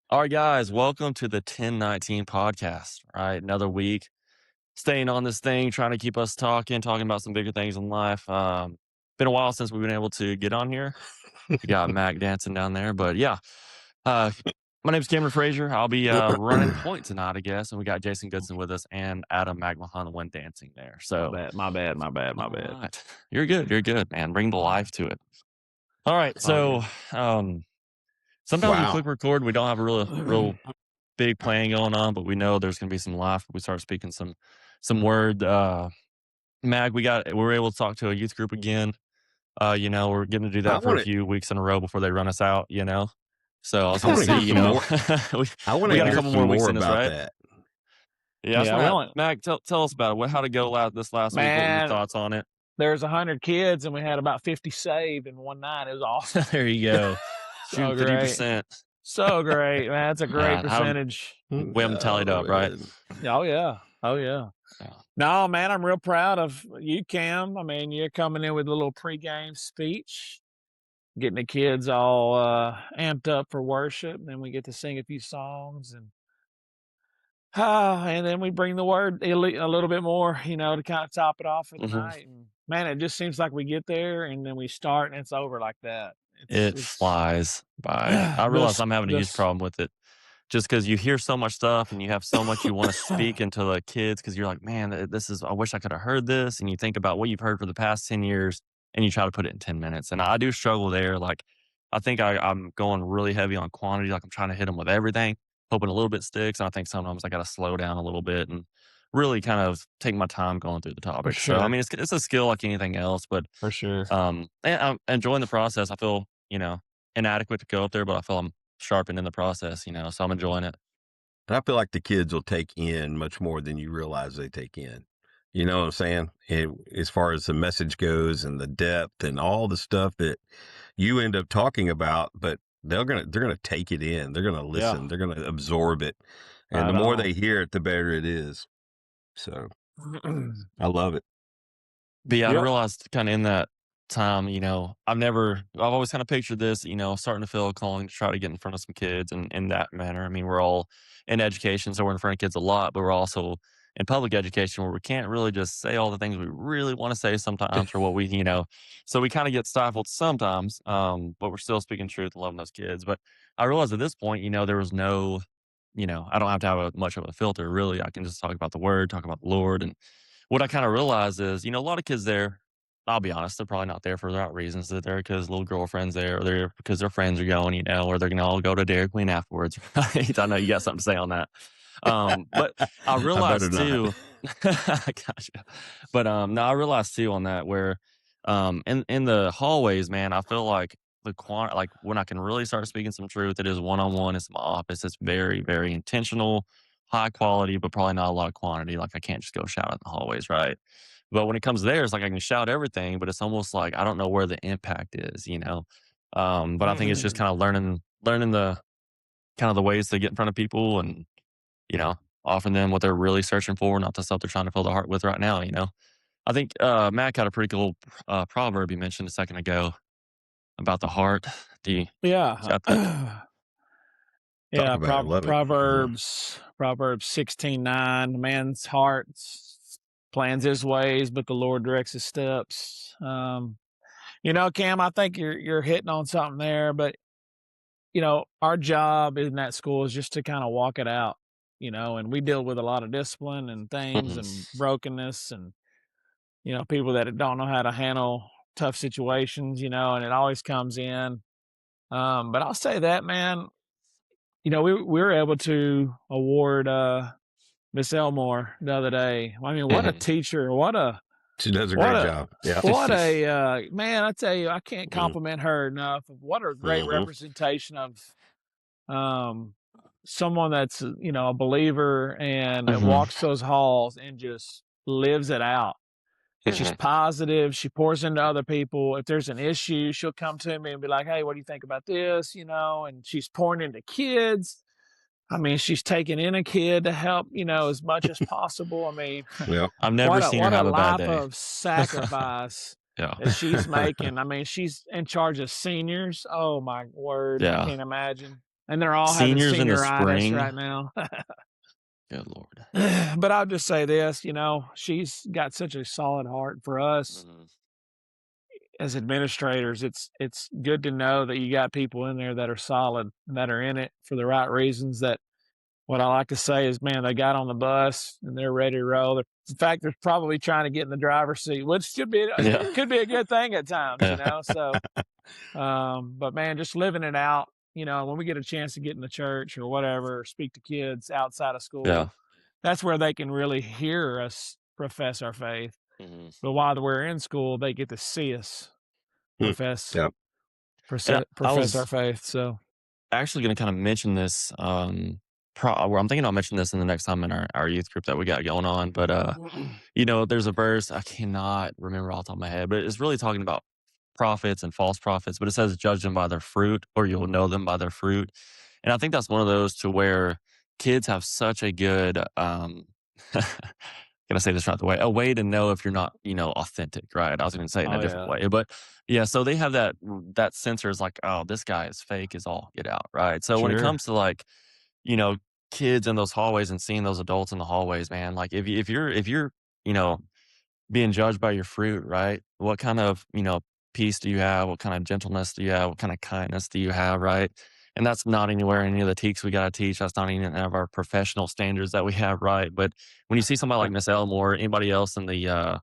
All right, guys, welcome to the 1019 podcast. All right, another week staying on this thing, trying to keep us talking about some bigger things in life. Been a while since we've been able to get on here. We got Mac dancing down there, but yeah. Uh, my name's Cameron Frazier. I'll be running point tonight, I guess, and we got Jason Goodson with us and Adam McMahon, the one dancing there. My So, bad, my bad, my bad, my all bad. right, you're good, man. Bring the life to it. All right, so sometimes we Wow. click record. We don't have a real big plan going on, but we know there's going to be some life. We start speaking some word. Mag, we're able to talk to a youth group again. We're going to do that for a few weeks in a row before they run us out. So I was going to see. I want we to got a couple more weeks in this, about right? that. Yeah. Mag, tell us about it. How'd it go this last week? What were your thoughts on it? There's 100 kids, and we had about 50 saved in one night. It was awesome. There you go. So 50%. So great, man. That's a great percentage. We haven't tallied up, right? Oh yeah. No, man, I'm real proud of you, Cam. I mean, you're coming in with a little pregame speech, getting the kids all amped up for worship. And then we get to sing a few songs, and then we bring the word a little bit more, to kind of top it off for the night. And man, it just seems like we get there and then we start and it's over like that. It flies by. I realize I'm having a huge problem with it, just because you hear so much stuff and you have so much you want to speak into the kids, because you're like, man, I wish I could have heard this. And you think about what you've heard for the past 10 years and you try to put it in 10 minutes. And I do struggle there. Like, I think I'm going really heavy on quantity. Like, I'm trying to hit them with everything, hoping a little bit sticks. And I think sometimes I got to slow down a little bit and really kind of take my time going through the topic. Sure. So, I mean, it's a skill like anything else, but for sure. And I'm enjoying the process. I feel, inadequate to go up there, but I feel I'm sharpened in the process, so I'm enjoying it. And I feel like the kids will take in much more than you realize they take in. You know what I'm saying? As far as the message goes and the depth and all the stuff that you end up talking about, but they're gonna take it in. They're gonna listen. Yeah. They're gonna absorb it, and the more they hear it, the better it is. So I love it. But yeah, I realized kind of in that time, I've always kind of pictured this, starting to feel a calling to try to get in front of some kids and in that manner. I mean, we're all in education, so we're in front of kids a lot, but we're also in public education where we can't really just say all the things we really want to say sometimes or what we, so we kind of get stifled sometimes, but we're still speaking truth and loving those kids. But I realized at this point, there was no, I don't have to have much of a filter, really. I can just talk about the word, talk about the Lord. And what I kind of realized is, a lot of kids there, I'll be honest, they're probably not there for the right reasons. They're there because little girlfriend's there, or they're because their friends are going, or they're going to all go to Dairy Queen afterwards. Right? I know you got something to say on that. But I realized too, gotcha. But no, I realized too on that where in the hallways, man, I feel like like when I can really start speaking some truth, it is one-on-one. It's my office. It's very, very intentional, high quality, but probably not a lot of quantity. Like, I can't just go shout in the hallways, right? But when it comes there, it's like I can shout everything, but it's almost like I don't know where the impact is, But I think it's just kind of learning the kind of the ways to get in front of people and, offering them what they're really searching for, not the stuff they're trying to fill the heart with right now, I think Mac had a pretty cool proverb you mentioned a second ago about the heart. Yeah. Yeah, Proverbs 16:9, man's heart plans his ways, but the Lord directs his steps. Cam, I think you're hitting on something there, but our job in that school is just to kind of walk it out, and we deal with a lot of discipline and things and brokenness and, people that don't know how to handle tough situations, and it always comes in. But I'll say that, man, we were able to award Miss Elmore the other day. I mean, what a teacher! She does a great job. Yeah. What a man! I tell you, I can't compliment her enough. What a great representation of someone that's a believer and that walks those halls and just lives it out. She's positive. She pours into other people. If there's an issue, she'll come to me and be like, "Hey, what do you think about this?" And she's pouring into kids. I mean, she's taking in a kid to help, as much as possible. I mean, I've never seen her have a bad day. What a life of sacrifice that she's making. I mean, she's in charge of seniors. Oh my word. I can't imagine. and they're all having Seniors in the senioritis spring. right now. Good Lord. But I'll just say this, she's got such a solid heart for us Mhm. as administrators. It's good to know that you got people in there that are solid, that are in it for the right reasons. That what I like to say is, man, they got on the bus and they're ready to roll. In fact, they're probably trying to get in the driver's seat, which could be Yeah. a good thing at times, Yeah. So, but man, just living it out. When we get a chance to get in the church or whatever, or speak to kids outside of Yeah. school, that's where they can really hear us profess our faith. Mhm. But while we're in school, they get to see us profess Yep. And I profess our was faith. So actually gonna kinda mention this, well, I'm thinking I'll mention this in the next time in our youth group that we got going on, but, there's a verse, I cannot remember off the top of my head, but it's really talking about prophets and false prophets, but it says, "Judge them by their fruit, or you'll know them by their fruit." And I think that's one of those to where kids have such a good, gonna say this right the way, a way to know if you're not, authentic, right? I was gonna say it in a oh different yeah, way, but yeah, so they have that sensor is like, oh, this guy is fake as all get out, right? So when it sure. comes to like, you know, kids in those hallways and seeing those adults in the hallways, man, like if you're, you know, being judged by your fruit, right? What kind of, peace do you have? What kind of gentleness do you have? What kind of kindness do you have, right? And that's not anywhere in any of the teaks we got to teach. That's not even any of our professional standards that we have, right? But when you see somebody like Miss Elmore, anybody else in the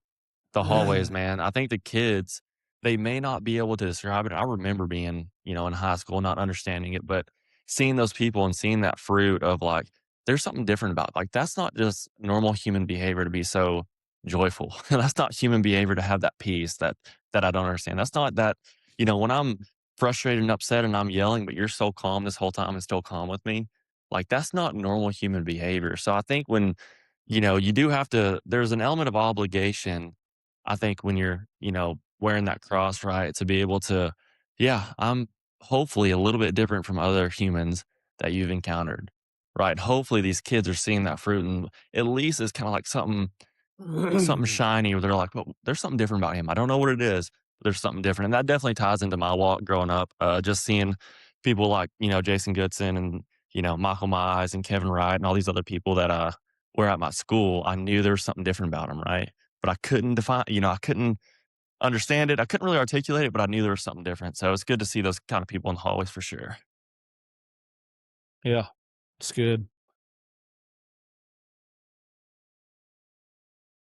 hallways, man, I think the kids, they may not be able to describe it. I remember being, in high school, not understanding it, but seeing those people and seeing that fruit of like, there's something different about like that's not just normal human behavior to be so joyful. That's not human behavior to have that peace that I don't understand. That's not that, when I'm frustrated and upset and I'm yelling, but you're so calm this whole time and still calm with me. Like that's not normal human behavior. So I think when, you do have to, there's an element of obligation I think when you're, wearing that cross, right, to be able to, yeah, I'm hopefully a little bit different from other humans that you've encountered, right? Hopefully these kids are seeing that fruit and at least it's kind of like something shiny where they're like, well, there's something different about him. I don't know what it is, but there's something different. And that definitely ties into my walk growing up. Just seeing people like, Jason Goodson and, Michael Mize and Kevin Wright and all these other people that were at my school. I knew there was something different about them, right? But I couldn't define, I couldn't understand it. I couldn't really articulate it, but I knew there was something different. So it's good to see those kind of people in the hallways for sure. Yeah, it's good.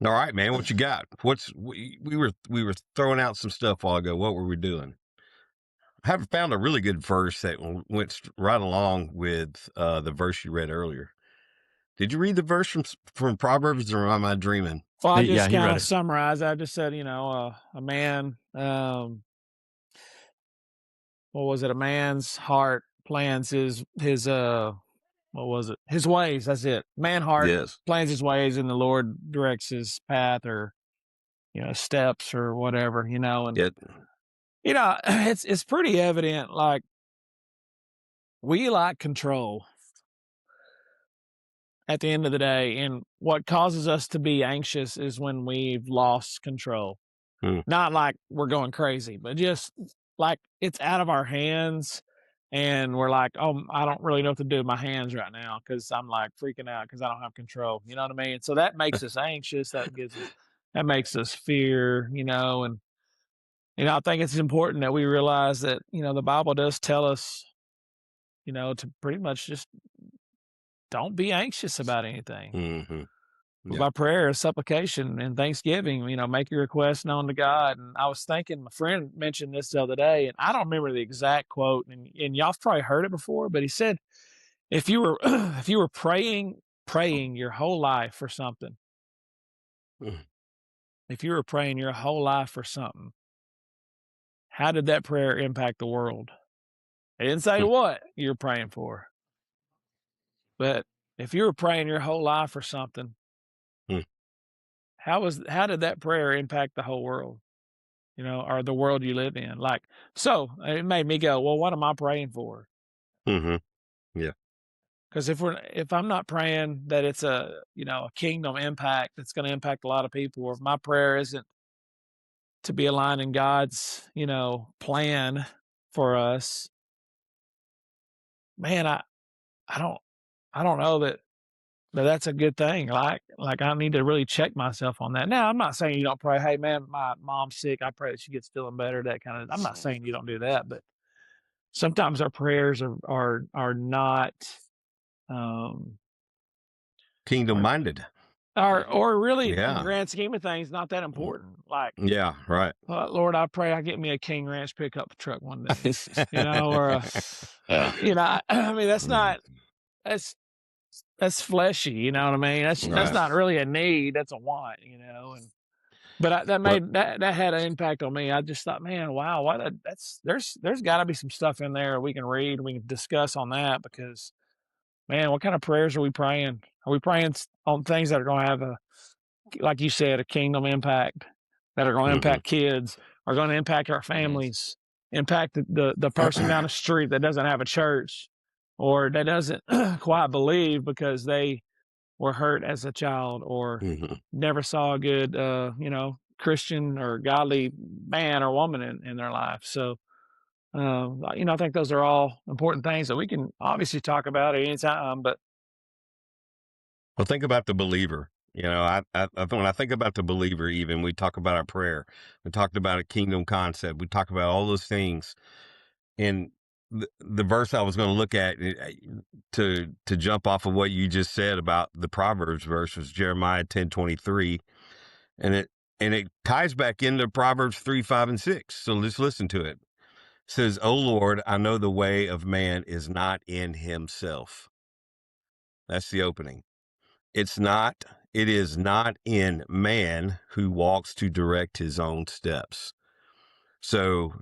All right, man. What you got? We were throwing out some stuff a while ago. What were we doing? I haven't found a really good verse that went right along with the verse you read earlier. Did you read the verse from Proverbs, or am I dreaming? Well, I Yeah, just he kind read of it. summarized. I just said, a man, what was it? A man's heart plans his what was it? His ways. That's it. Man heart Yes. plans his ways, and the Lord directs his path, or steps, or whatever. And It. it's pretty evident. Like, we like control at the end of the day, and what causes us to be anxious is when we've lost control. Not like we're going crazy, but just like it's out of our hands, and we're like, oh, I don't really know what to do with my hands right now because I'm like freaking out because I don't have control. You know what I mean? So that makes us anxious. That makes us fear. And I think it's important that we realize that the Bible does tell us to pretty much just don't be anxious about anything. Mm-hmm. But Yeah. by prayer, supplication, and thanksgiving, make your request known to God. And I was thinking, my friend mentioned this the other day, and I don't remember the exact quote, and y'all've probably heard it before, but he said, if you were if you were praying your whole life for something, Mm. if you were praying your whole life for something, how did that prayer impact the world? It didn't say what you're praying for, but if you were praying your whole life for something, Mm. how did that prayer impact the whole world? Or the world you live in. Like, so it made me go, well, what am I praying for? Mm-hmm. Yeah. Because if I'm not praying that it's a kingdom impact that's going to impact a lot of people, or if my prayer isn't to be aligned in God's plan for us, man, I don't I don't know that that's a good thing. Like I need to really check myself on that. Now, I'm not saying you don't pray, "Hey, man, my mom's sick. I pray that she gets feeling better," that kinda I'm not saying you don't do that, but sometimes our prayers are not, um, Kingdom or minded. or really in the Yeah. grand scheme of things, not that Mm, important. Like, yeah. Right. Lord, I pray I get me a King Ranch pickup truck one day, or a Yeah. I mean, that's Mm, not that's that's fleshy, you know what I mean? That's right. not really a need, that's a want, and but that Well, made that had an impact on me. I just thought, man, wow, why that's there's got to be some stuff in there we can read, we can discuss on that because, man, what kind of prayers are we praying? Are we praying on things that are going to have like you said, a kingdom impact, that are going to mhm. impact kids, are going to impact our Mhm. families, impact the person down the street that doesn't have a church or that doesn't quite believe because they were hurt as a child or Mhm. never saw a good, Christian or godly man or woman in their life. So, I think those are all important things that we can obviously talk about at any time. But Well, think about the believer. When I think about the believer, even we talk about our prayer, we talked about a kingdom concept, we talk about all those things. And the verse I was going to look at to jump off of what you just said about the Proverbs verse was Jeremiah 10:23, and it ties back into Proverbs 3:5 and 6. So let's listen to it. It says, "O Lord, I know the way of man is not in himself." That's the opening. It's not, it is not in man who walks to direct his own steps. So,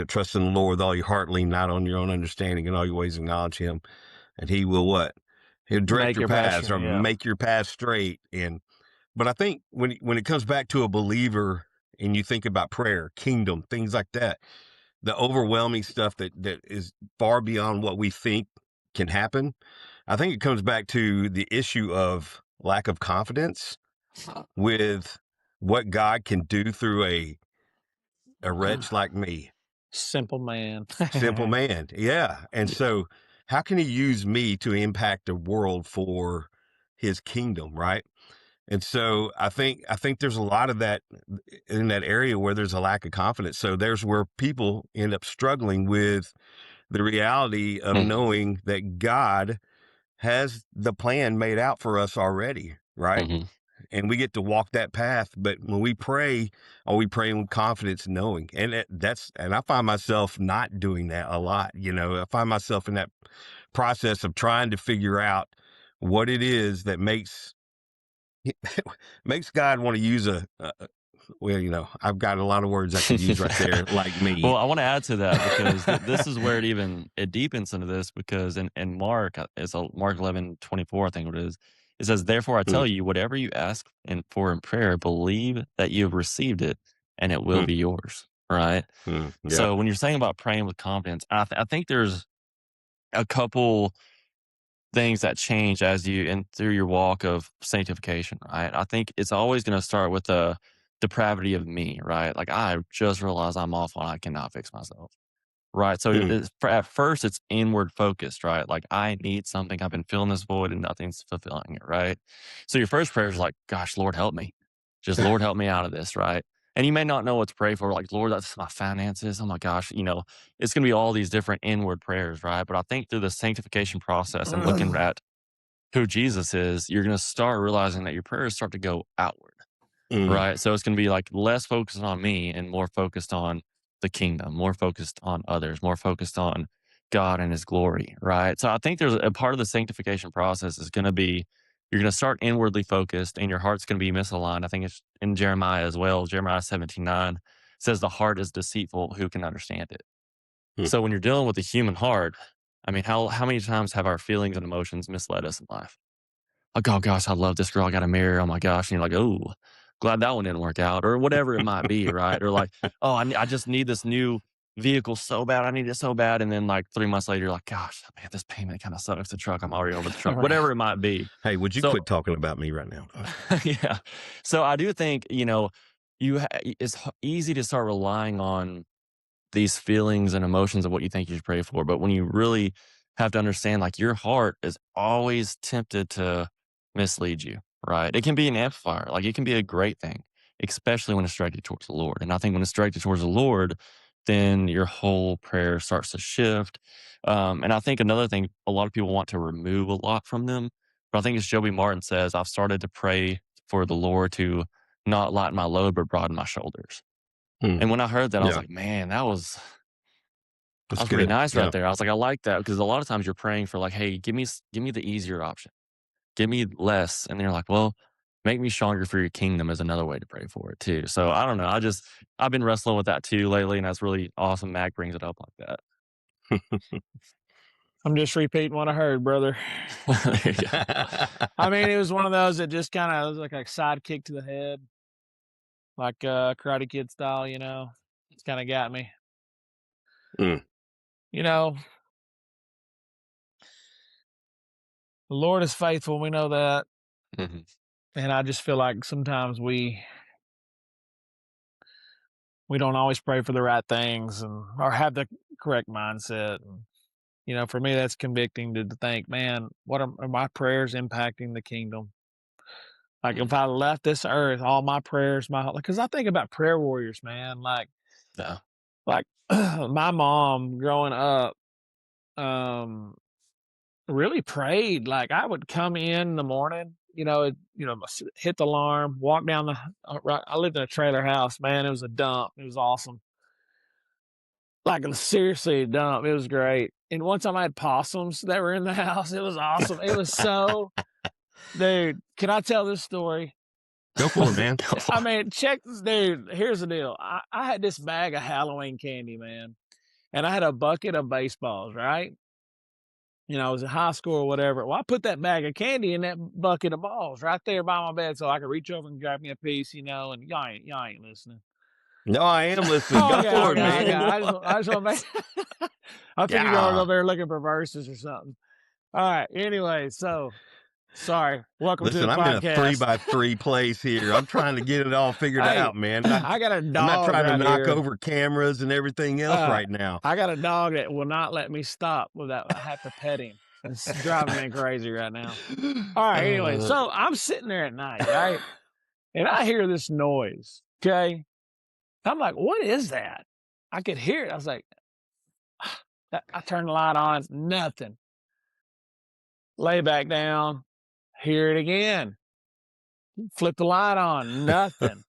trust in the Lord with all your heart, lean not on your own understanding, in all your ways acknowledge him, and he will what? He'll direct make your your paths or passion, yeah, make your path straight. But I think when it comes back to a believer and you think about prayer, kingdom, things like that, the overwhelming stuff that is far beyond what we think can happen, I think it comes back to the issue of lack of confidence with what God can do through a wretch like me, simple man. simple man. Yeah. And so how can he use me to impact the world for his kingdom, right? And so I think there's a lot of that in that area where there's a lack of confidence. So there's where people end up struggling with the reality of Mm. knowing that God has the plan made out for us already, right? Mhm. And we get to walk that path. But when we pray, are we praying with confidence, knowing? And I find myself not doing that a lot. I find myself in that process of trying to figure out what it is that makes God want to use well, I've got a lot of words I could use right there, like me. Well, I want to add to that because this is where it deepens into this because in Mark, it's Mark 11:24, I think it is. It says, "Therefore I Mm, tell you, whatever you ask in prayer, believe that you have received it, and it will mm, be yours." Right. yeah. So when you're saying about praying with confidence, I think there's a couple things that change as you and through your walk of sanctification, right? I think it's always going to start with the depravity of me, right? Like I just realized I'm awful and I cannot fix myself. Right. So Mm, at first it's inward focused, right? Like I need something. I've been filling this void and nothing's fulfilling it. Right. So your first prayer is like, gosh, Lord, help me. Just Lord, help me out of this. Right. And you may not know what to pray for. Like, Lord, that's my finances. Oh my gosh. It's going to be all these different inward prayers. Right. But I think through the sanctification process and looking at who Jesus is, you're going to start realizing that your prayers start to go outward. mm, Right? So it's gonna be, like, less focused on me and more focused on the kingdom, more focused on others, more focused on God and his glory, right? So I think there's a part of the sanctification process is gonna be you're gonna start inwardly focused and your heart's gonna be misaligned. I think it's in Jeremiah as well. Jeremiah 17:9 says, "The heart is deceitful, who can understand it?" mm. So when you're dealing with the human heart, I mean, how many times have our feelings and emotions misled us in life? Like, "Oh gosh, I love this girl, I gotta marry her, oh my gosh," and you're like, "Oh, glad that one didn't work out," or whatever it might be, right? Or like, "Oh, I just need this new vehicle so bad, I need it so bad," and then like 3 months later, you're like, "Gosh, man, this payment kinda sucks, the truck, I'm already over the truck," Right. whatever it might be. Hey, would you So quit talking about me right now? yeah. So I do think, it's easy to start relying on these feelings and emotions of what you think you should pray for. But when you really have to understand, like, your heart is always tempted to mislead you, right? It can be an amplifier, like, it can be a great thing, especially when it's directed towards the Lord. And I think when it's directed towards the Lord, then your whole prayer starts to shift. And I think another thing, a lot of people want to remove a lot from them, but I think as Joby Martin says, I've started to pray for the Lord to not lighten my load, but broaden my shoulders. Hmm. And when I heard that, I was Yeah. like, man, that was That's pretty good. nice Yeah. right there. I was like, I like that because a lot of times you're praying for like, hey, give me the easier option, give me less, and then you're like, well, make me stronger for your kingdom is another way to pray for it too. So I don't know. I've been wrestling with that too lately, and that's really awesome. Mac brings it up like that. I'm just repeating what I heard, brother. There you go. I mean, it was one of those that just kind of was like a sidekick to the head, like Karate Kid style, you know. It's kind of got me. Mm. You know, the Lord is faithful. We know that. Mhm. And I just feel like sometimes we don't always pray for the right things and or have the correct mindset. And, you know, for me, that's convicting to think, man, what are my prayers impacting the kingdom? Like if I left this earth, all my prayers, because I think about prayer warriors, man. Like Yeah. my mom growing up, really prayed. Like I would come in the morning, hit the alarm, walk down right. I lived in a trailer house, man. It was a dump. It was awesome. Like seriously a dump. It was great. And one time I had possums that were in the house. It was awesome. It was so, dude. Can I tell this story? Go for it, man. Go for I it. mean, check this, dude. Here's the deal. I had this bag of Halloween candy, man, and I had a bucket of baseballs, right? You know, I was in high school or whatever. Well, I put that bag of candy in that bucket of balls right there by my bed so I could reach over and grab me a piece, and y'all ain't listening. No, I am listening. Go Okay, for it, okay, okay. man. I just want to make. I think y'all are over there looking for verses or something. All right. Anyway, so sorry. Welcome to Listen, the I'm in a podcast. 3x3 place here. I'm trying to get it all figured Hey, out, man. I got a I'm not dog trying to right knock here. over cameras and everything else right now. I got a dog that will not let me stop without I have to pet him. It's driving me crazy right now. All right. Anyway, so I'm sitting there at night, right? And I hear this noise. Okay. I'm like, what is that? I could hear it. I was like, I turned the light on, nothing. Lay back down, hear it again. Flip the light on, nothing.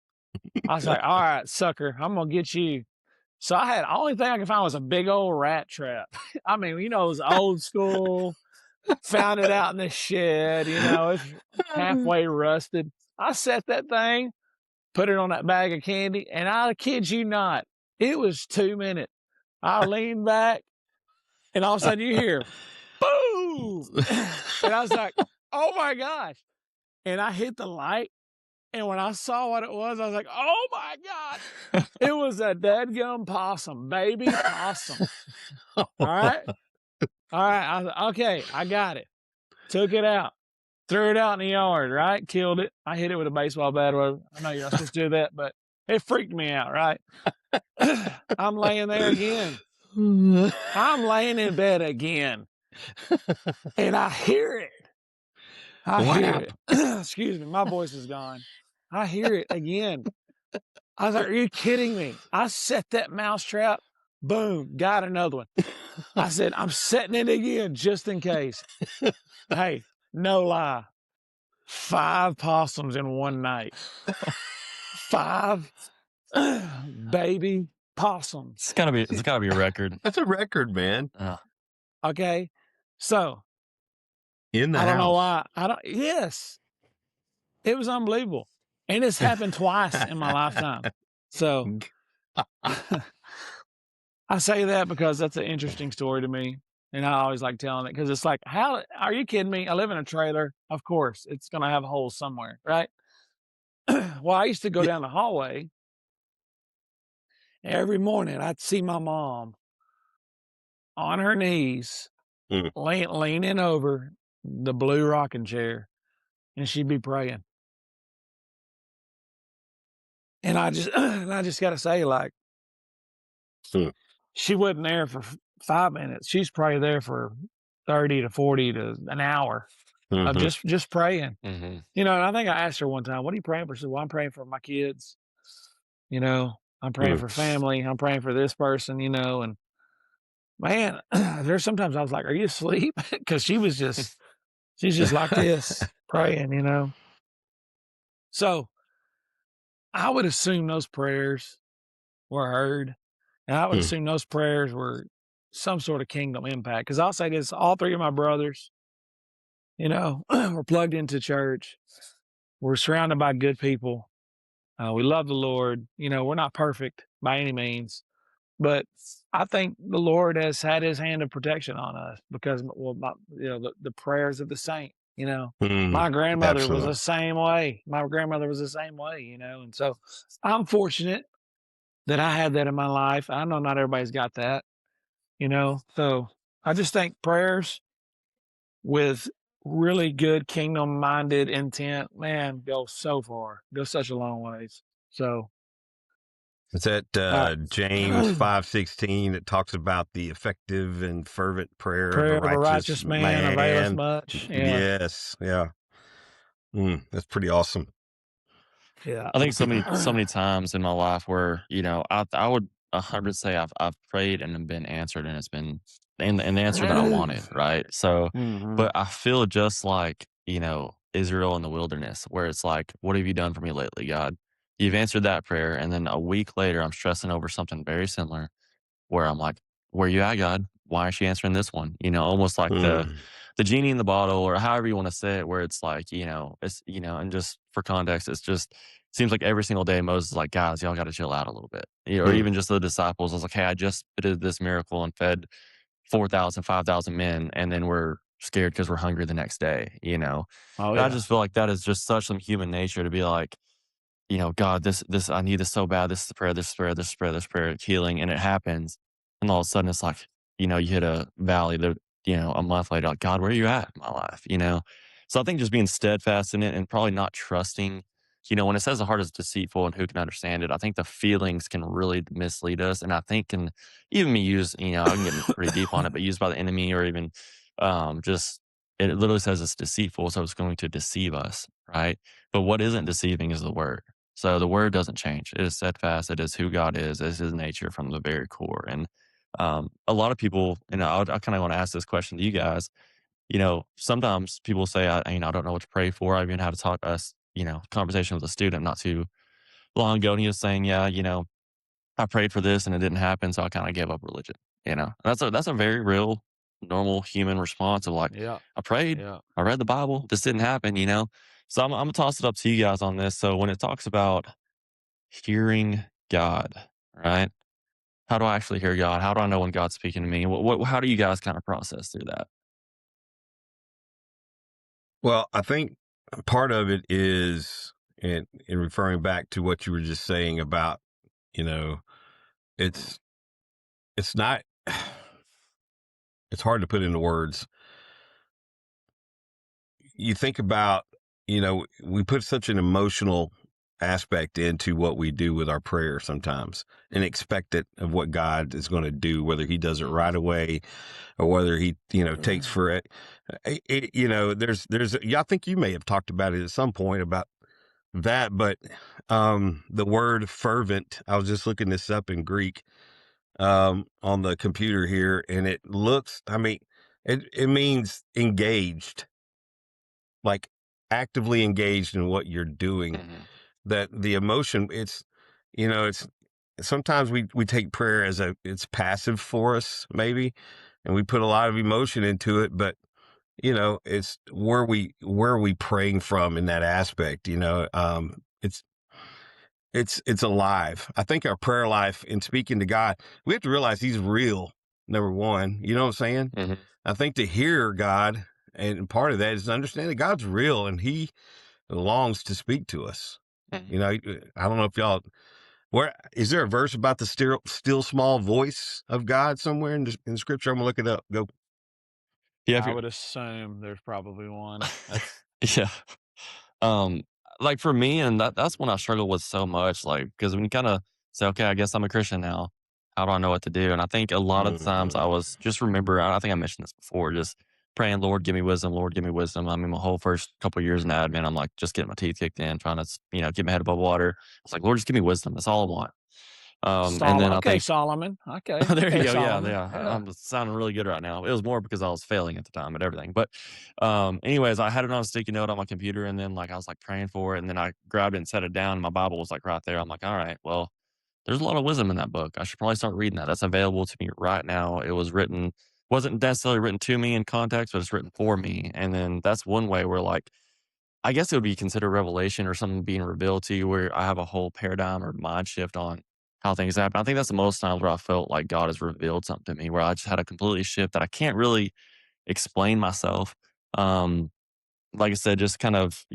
I was like, all right, sucker, I'm gonna get you. So I had only thing I could find was a big old rat trap. I mean, you know, it was old school. Found it out in the shed, you know, it's halfway rusted. I set that thing, put it on that bag of candy, and I kid you not, it was 2 minutes. I leaned back, and all of a sudden you hear, boom! And I was like, oh my gosh. And I hit the light, and when I saw what it was, I was like, oh my God. It was a dadgum possum, baby possum. All right? All right. I was like, okay, I got it. Took it out. Threw it out in the yard, right? Killed it. I hit it with a baseball bat. Or I know you're not supposed to do that, but it freaked me out, right? I'm laying there again. I'm laying in bed again. And I hear it. I hear it. Excuse me, my voice is gone. I hear it again. I was like, are you kidding me? I set that mouse trap. Boom, got another one. I said, I'm setting it again just in case. Hey, no lie. 5 possums in one night. 5 baby possums. It's gotta be a record. That's a record, man. Okay. So In the I don't house. know why. Yes. It was unbelievable. And it's happened twice in my lifetime. So I say that because that's an interesting story to me. And I always like telling it because it's like, how are you kidding me? I live in a trailer. Of course, it's going to have holes somewhere, right? Well, I used to go down the hallway. Every morning, I'd see my mom on her knees, leaning over the blue rocking chair, and she'd be praying. And I just got to say, like, she wasn't there for 5 minutes. She's probably there for 30 to 40 to an hour of Mhm. just praying. Mhm. You know, and I think I asked her one time, "What are you praying for?" She said, "Well, I'm praying for my kids. You know, I'm praying Mm. for family. I'm praying for this person, you know." And man, there's sometimes I was like, "Are you asleep?" Because she's just like this praying, you know. So I would assume those prayers were heard, and I would Mm. assume those prayers were some sort of kingdom impact. Because I'll say this: all three of my brothers, you know, we're plugged into church. We're surrounded by good people. We love the Lord. You know, we're not perfect by any means, but I think the Lord has had His hand of protection on us because, well, you know, the prayers of the saint. You know, Mm. my grandmother was the Absolutely. same way. My grandmother was the same way. You know, and so I'm fortunate that I had that in my life. I know not everybody's got that. You know, so I just think prayers with really good kingdom minded intent, man, go so far, go such a long ways. So, It's that uh, James 5:16 that talks about the effective and fervent prayer of a prayer of a righteous righteous man availeth man. much. Yeah. Yes, yeah. That's pretty awesome. Yeah. I think so many times in my life where, you know, I would 100 say I've prayed and been answered, and it's been and the answer that I wanted, right? So, Mhm. but I feel just like, you know, Israel in the wilderness, where it's like, "What have you done for me lately, God?" You've answered that prayer, and then a week later, I'm stressing over something very similar, where I'm like, "Where you at, God? Why is she answering this one?" You know, almost like Mm. the genie in the bottle, or however you want to say it, where it's like, you know, it's, you know, and just for context, it's just seems like every single day Moses is like, "Guys, y'all got to chill out a little bit." You know, or Mm. even just the disciples. I was like, "Hey, I just did this miracle and fed 4,000, 5,000 men, and then we're scared because we're hungry the next day." You know, Oh and I yeah. just feel like that is just such some human nature to be like, you know, God, this I need this so bad. This is the prayer, this is prayer, this is prayer, this prayer, healing, and it happens. And all of a sudden it's like, you know, you hit a valley that, you know, a month later, like, God, where are you at in my life? You know? So I think just being steadfast in it and probably not trusting, you know, when it says the heart is deceitful and who can understand it, I think the feelings can really mislead us. And I think can even be used, you know, I can get pretty deep on it, but used by the enemy, or even just it literally says it's deceitful, so it's going to deceive us, right? But what isn't deceiving is the word. So the word doesn't change. It is steadfast. It is who God is. It's his nature from the very core. And a lot of people, you know, I kind of want to ask this question to you guys. You know, sometimes people say, you know, I don't know what to pray for. I even had to talk us, you know, conversation with a student not too long ago. And he was saying, yeah, you know, I prayed for this and it didn't happen. So I kind of gave up religion, you know, that's a very real, normal human response of like, Yeah. I prayed, Yeah. I read the Bible, this didn't happen, you know? So I'm gonna toss it up to you guys on this. So when it talks about hearing God, right? How do I actually hear God? How do I know when God's speaking to me? How do you guys kind of process through that? Well, I think part of it is in referring back to what you were just saying about, you know, it's it's not it's hard to put into words. You think about, you know, we put such an emotional aspect into what we do with our prayer sometimes and expect it of what God is going to do, whether he does it right away or whether he, you know, takes for it. You know, yeah, I think you may have talked about it at some point about that, but the word fervent, I was just looking this up in Greek on the computer here, and it looks, I mean, it means engaged, like actively engaged in what you're doing. Mhm. That the emotion, it's, you know, it's sometimes we take prayer as it's passive for us maybe, and we put a lot of emotion into it, but you know, it's where are we praying from in that aspect, you know. It's alive. I think our prayer life in speaking to God, we have to realize he's real, number one. You know what I'm saying? Mhm. I think to hear God, and part of that is to understand that God's real and he longs to speak to us. You Mhm. know, I don't know if y'all, where is there a verse about the still small voice of God somewhere in the scripture? I'm gonna look it up. Go. Yeah. If I you're, would assume there's probably one. That's yeah. Um, like for me, and that's when I struggle with so much, like, because when you kind of say, okay, I guess I'm a Christian now. How do I know what to do? And I think a lot of times I Mm, was just remember, I think I mentioned this before, just praying, Lord, give me wisdom. Lord, give me wisdom. I mean, my whole first couple of years in admin, I'm like just getting my teeth kicked in, trying to, get my head above water. It's like, Lord, just give me wisdom. That's all I want. And then I Okay, think, Solomon. Okay, there you okay, go. Yeah, Solomon. yeah. Yeah. I'm sounding really good right now. It was more because I was failing at the time at everything. But, anyways, I had it on a sticky note on my computer, and then like I was like praying for it, and then I grabbed it and set it down. And my Bible was like right there. I'm like, all right, well, there's a lot of wisdom in that book. I should probably start reading that. That's available to me right now. It was written, wasn't necessarily written to me in context, but it's written for me. And then that's one way where like I guess it would be considered revelation or something being revealed to you where I have a whole paradigm or mind shift on how things happen. I think that's the most times where I felt like God has revealed something to me, where I just had a completely shift that I can't really explain myself. Um, like I said, just kind of,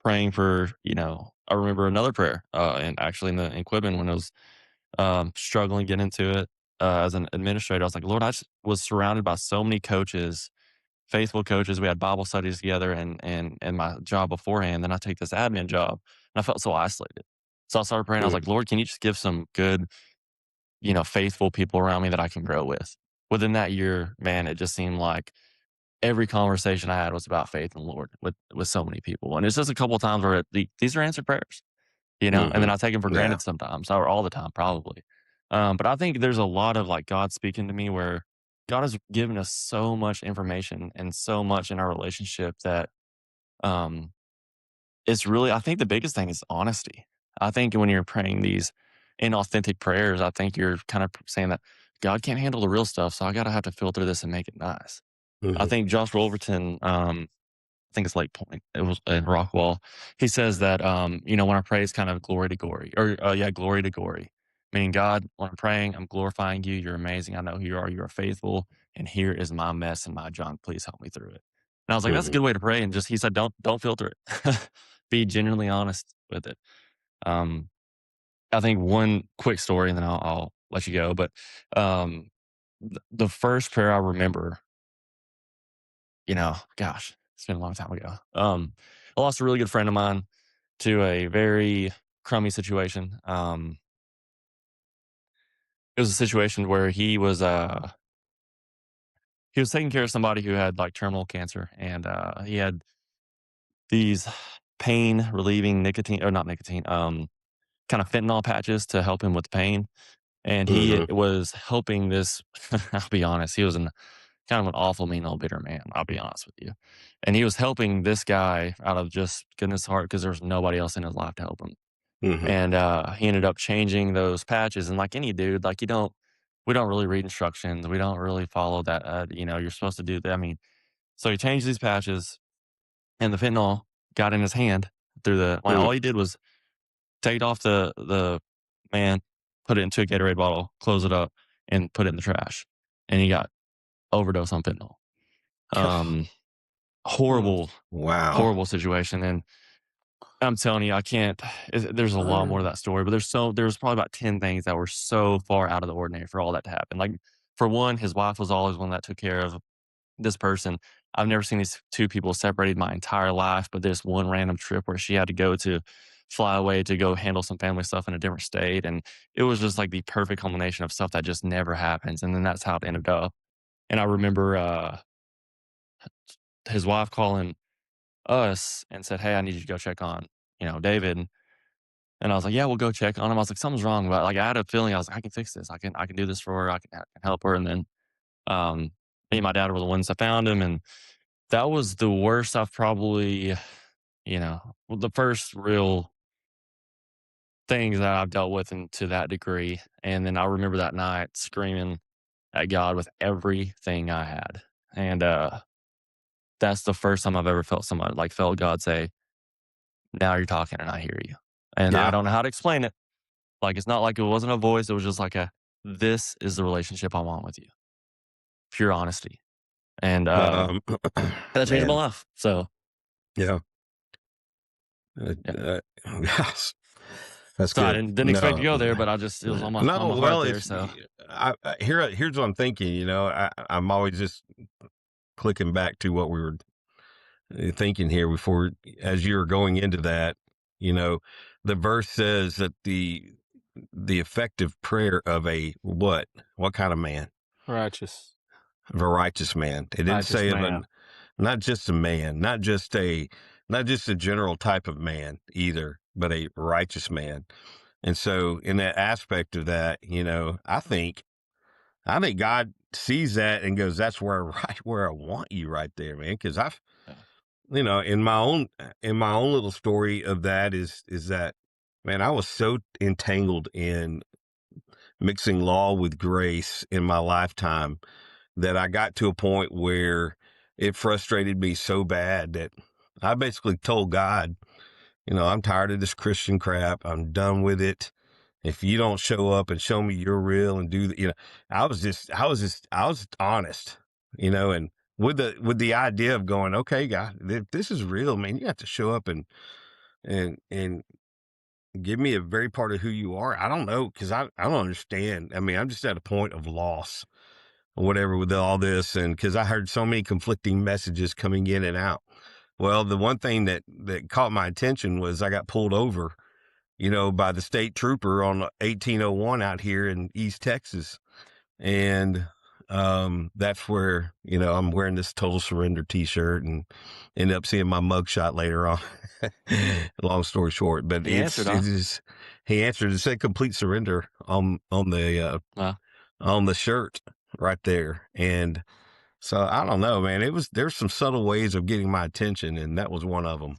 praying for, I remember another prayer, and actually in Quibbin when I was struggling to get into it as an administrator, I was like, Lord, I just was surrounded by so many coaches, faithful coaches. We had Bible studies together and my job beforehand. Then I take this admin job and I felt so isolated. So I started praying. I was Mm. like, Lord, can you just give some good, faithful people around me that I can grow with? Within that year, man, it just seemed like every conversation I had was about faith in the Lord with so many people. And it's just a couple of times where these are answered prayers, and then Mhm. I take them for Yeah. granted sometimes or all the time, probably. But I think there's a lot of like God speaking to me where God has given us so much information and so much in our relationship that um, it's really, I think the biggest thing is honesty. I think when you're praying these inauthentic prayers, I think you're kind of saying that God can't handle the real stuff. So I got to have to filter this and make it nice. I Mhm. think Josh Wolverton, I think it's Lake Point. It was in Rockwall. He says that, when I pray, it's kind of glory to glory, or yeah, glory to glory. Meaning, God, when I'm praying, I'm glorifying you. You're amazing. I know who you are. You are faithful. And here is my mess and my junk. Please help me through it. And I was like, that's a Mhm. good way to pray. And just he said, don't filter it. Be genuinely honest with it. Um, I think one quick story, and then I'll let you go. But um, the first prayer I remember, gosh, it's been a long time ago. I lost a really good friend of mine to a very crummy situation. It was a situation where he was taking care of somebody who had like terminal cancer, and he had these pain relieving nicotine or not nicotine, kind of fentanyl patches to help him with the pain. And he Mhm. was helping this. I'll be honest, he was kind of an awful, mean, old bitter man. I'll be honest with you. And he was helping this guy out of just goodness heart because there was nobody else in his life to help him. Mhm. And he ended up changing those patches. And like any dude, like we don't really read instructions. We don't really follow that. You're supposed to do that. I mean, so he changed these patches, and the fentanyl got in his hand through like Mm. all he did was take it off the man, put it into a Gatorade bottle, close it up, and put it in the trash. And he got overdose on fentanyl. Um, Mm. horrible, Wow. horrible situation. And I'm telling you, I can't. There's a lot more to that story, but there's probably about 10 things that were so far out of the ordinary for all that to happen. Like for one, his wife was always one that took care of this person. I've never seen these two people separated my entire life, but this one random trip where she had to fly away to go handle some family stuff in a different state, and it was just like the perfect culmination of stuff that just never happens. And then that's how it ended up. And I remember his wife calling us and said, "Hey, I need you to go check on, David." And I was like, "Yeah, we'll go check on him." I was like, "Something's wrong," but like I had a feeling I was like, "I can fix this. I can do this for her. I can help her." And then me and my dad were the ones that found him, and that was the worst I've probably, the first real things that I've dealt with and to that degree. And then I remember that night screaming at God with everything I had. And that's the first time I've ever felt God say, "Now you're talking and I hear you." And I Yeah. don't know how to explain it. Like it's not like it wasn't a voice, it was just like this is the relationship I want with you. Pure honesty. And Um, that changed my man. life. So Yeah. yeah. Yes. That's So I good. didn't expect to No. go there, but it was on No, my heart well, there. it's So here's what I'm thinking, I'm always just clicking back to what we were thinking here before as you were going into that, you know, the verse says that the effective prayer of a what kind of man? Righteous, Of a righteous man. It didn't righteous say of man. not just a man, not just a general type of man either, but a righteous man. And so in that aspect of that, I think God sees that and goes, that's where right where I want you right there, man. Cause I've, Yeah. in my own little story of that is that, man, I was so entangled in mixing law with grace in my lifetime that I got to a point where it frustrated me so bad that I basically told God, I'm tired of this Christian crap. I'm done with it. If you don't show up and show me you're real and do the, I was honest, and with the idea of going, okay, God, if this is real, man, you have to show up and give me a very part of who you are. I don't know. Cause I don't understand. I mean, I'm just at a point of loss or whatever with all this. And cause I heard so many conflicting messages coming in and out. Well, the one thing that caught my attention was I got pulled over, by the state trooper on 1801 out here in East Texas. And that's where, I'm wearing this Total Surrender t-shirt and end up seeing my mugshot later on. Long story short, but He answered, huh? he answered. It said complete surrender on the Wow. on the shirt right there. And so I don't know, man, there's some subtle ways of getting my attention, and that was one of them.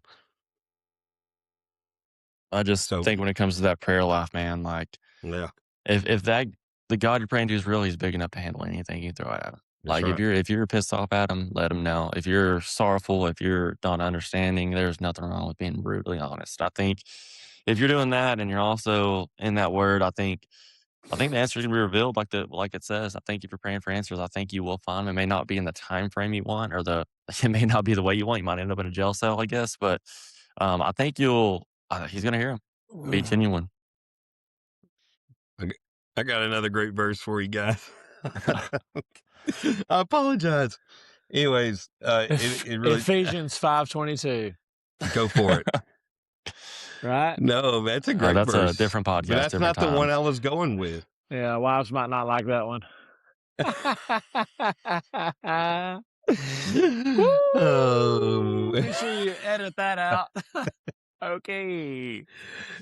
I just So think when it comes to that prayer life, man, like yeah, if the God you're praying to is real, he's big enough to handle anything you throw at him. that's Like right. if you're pissed off at him, let him know. If you're sorrowful, if you're not understanding, there's nothing wrong with being brutally honest. I think if you're doing that and you're also in that word, I think the answer is gonna be revealed like it says. I think if you're praying for answers, I think you will find them. It may not be in the time frame you want, or it may not be the way you want. You might end up in a jail cell, I guess. But I think he's gonna hear him. Be genuine. I got another great verse for you guys. I apologize. Anyways, it really Ephesians 5:22. go for it. Right? No, that's a great That's verse. a different But podcast, that's different not the one time. I was going with. Yeah, wives might not like that one. Woo! Make sure you edit that out. Okay.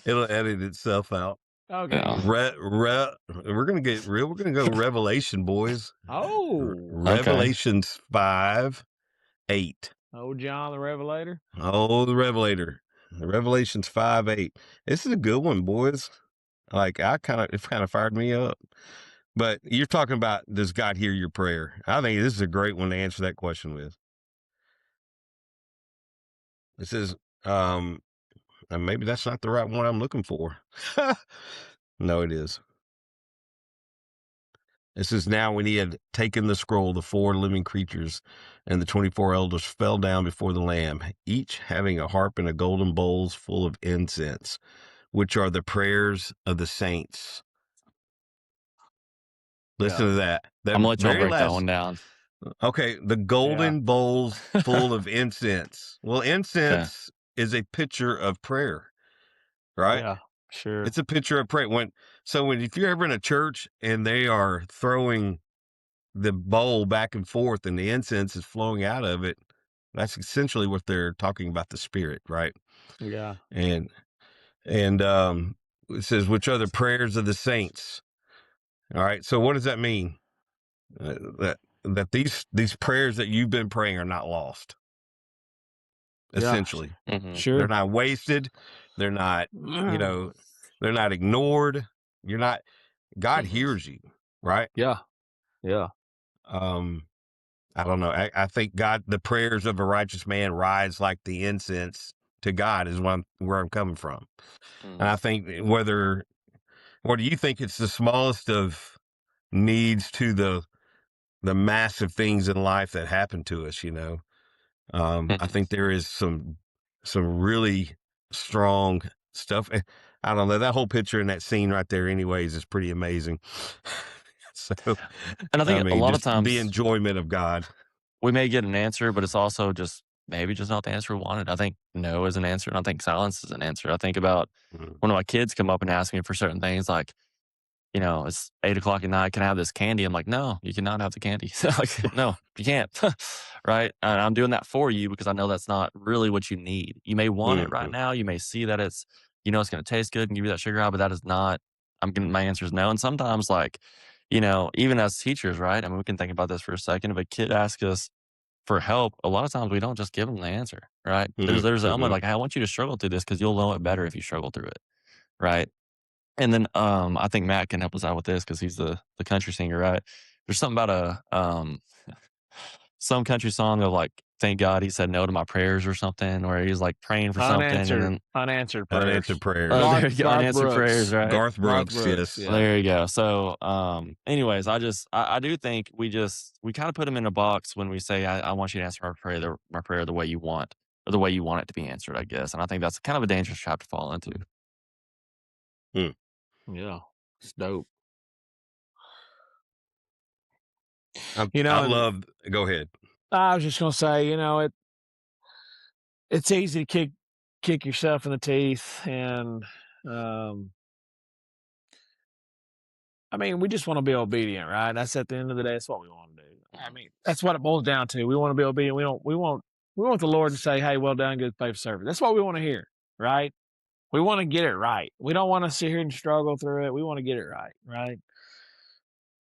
It'll edit itself out. Okay. Yeah. We're gonna get real. We're gonna go Revelation, boys. Oh. Revelations 5:8. Oh, John the Revelator. Oh, the Revelator. Revelations 5:8. This is a good one, boys. Like it kind of fired me up. But you're talking about, does God hear your prayer? I think this is a great one to answer that question with. It says, and maybe that's not the right one I'm looking for. No, it is. It says, now when he had taken the scroll, the 4 living creatures and the 24 elders fell down before the Lamb, each having a harp and a golden bowls full of incense, which are the prayers of the saints. Listen to that. I'm gonna let y'all break that one down. Okay, the golden bowls full of incense. Well, incense is a picture of prayer, right? Yeah, sure. It's a picture of prayer. If you're ever in a church and they are throwing the bowl back and forth and the incense is flowing out of it, that's essentially what they're talking about, the Spirit, right? Yeah. And it says, which are the prayers of the saints. All right. So what does that mean? That these prayers that you've been praying are not lost. Essentially. Sure. They're not wasted. They're not, they're not ignored. God hears you, right? Yeah. Yeah. I don't know. I think the prayers of a righteous man rise like the incense to God is where I'm coming from. And I think whether you think it's the smallest of needs to the massive things in life that happen to us, I think there is some really strong stuff. I don't know, that whole picture in that scene right there anyways is pretty amazing. And I think a lot of times the enjoyment of God, we may get an answer, but it's also maybe just not the answer we wanted. I think no is an answer, and I think silence is an answer. I think about when my kids come up and ask me for certain things, like, it's 8 o'clock at night. Can I have this candy? I'm like, no, you cannot have the candy. Like, no, you can't. Right. And I'm doing that for you because I know that's not really what you need. You may want it right Mhm. now. You may see that it's going to taste good and give you that sugar high, but that is not, my answer is no. And sometimes like, even as teachers, right? I mean, we can think about this for a second. If a kid asks us for help, a lot of times we don't just give them the answer, right? There's an element Mhm. like, hey, I want you to struggle through this because you'll know it better if you struggle through it. Right. And then, I think Matt can help us out with this because he's the country singer, right? There's something about some country song of like, "Thank God he said no to my prayers" or something, where he's like praying for something and then Unanswered Unanswered prayers. prayers. there you go, Garth unanswered prayers, Brooks. right? Garth Garth Brooks, Brooks. yes. Yeah. There you go. So, anyways, I do think we kind of put him in a box when we say, I want you to answer my prayer the way you want, or the way you want it to be answered, I guess. And I think that's kind of a dangerous trap to fall into. Yeah. It's dope. I And love. Go ahead. I was just gonna say, it's easy to kick yourself in the teeth, and I mean, we just want to be obedient, right? That's at the end of the day, that's what we want to do. I mean, that's what it boils down to. We want to be obedient. We want the Lord to say, "Hey, well done, good faithful servant." That's what we want to hear, right? We want to get it right. We don't want to sit here and struggle through it. We want to get it right, right?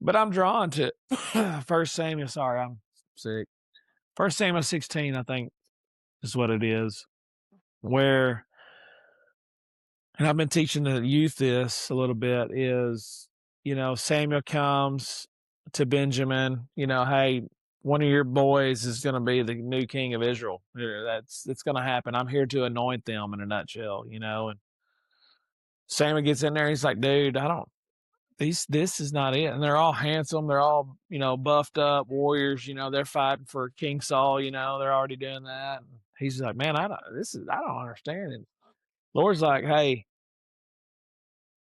But I'm drawn to First Samuel. Sorry, I'm sick. First Samuel 16, I think, is what it is. Where, and I've been teaching the youth this a little bit, is, Samuel comes to Benjamin, hey, one of your boys is going to be the new king of Israel. It's going to happen. I'm here to anoint them, in a nutshell, and Samuel gets in there. He's like, dude, this is not it. And they're all handsome. They're all, buffed up warriors. They're fighting for King Saul. They're already doing that. And he's like, man, I don't understand. And Lord's like, hey,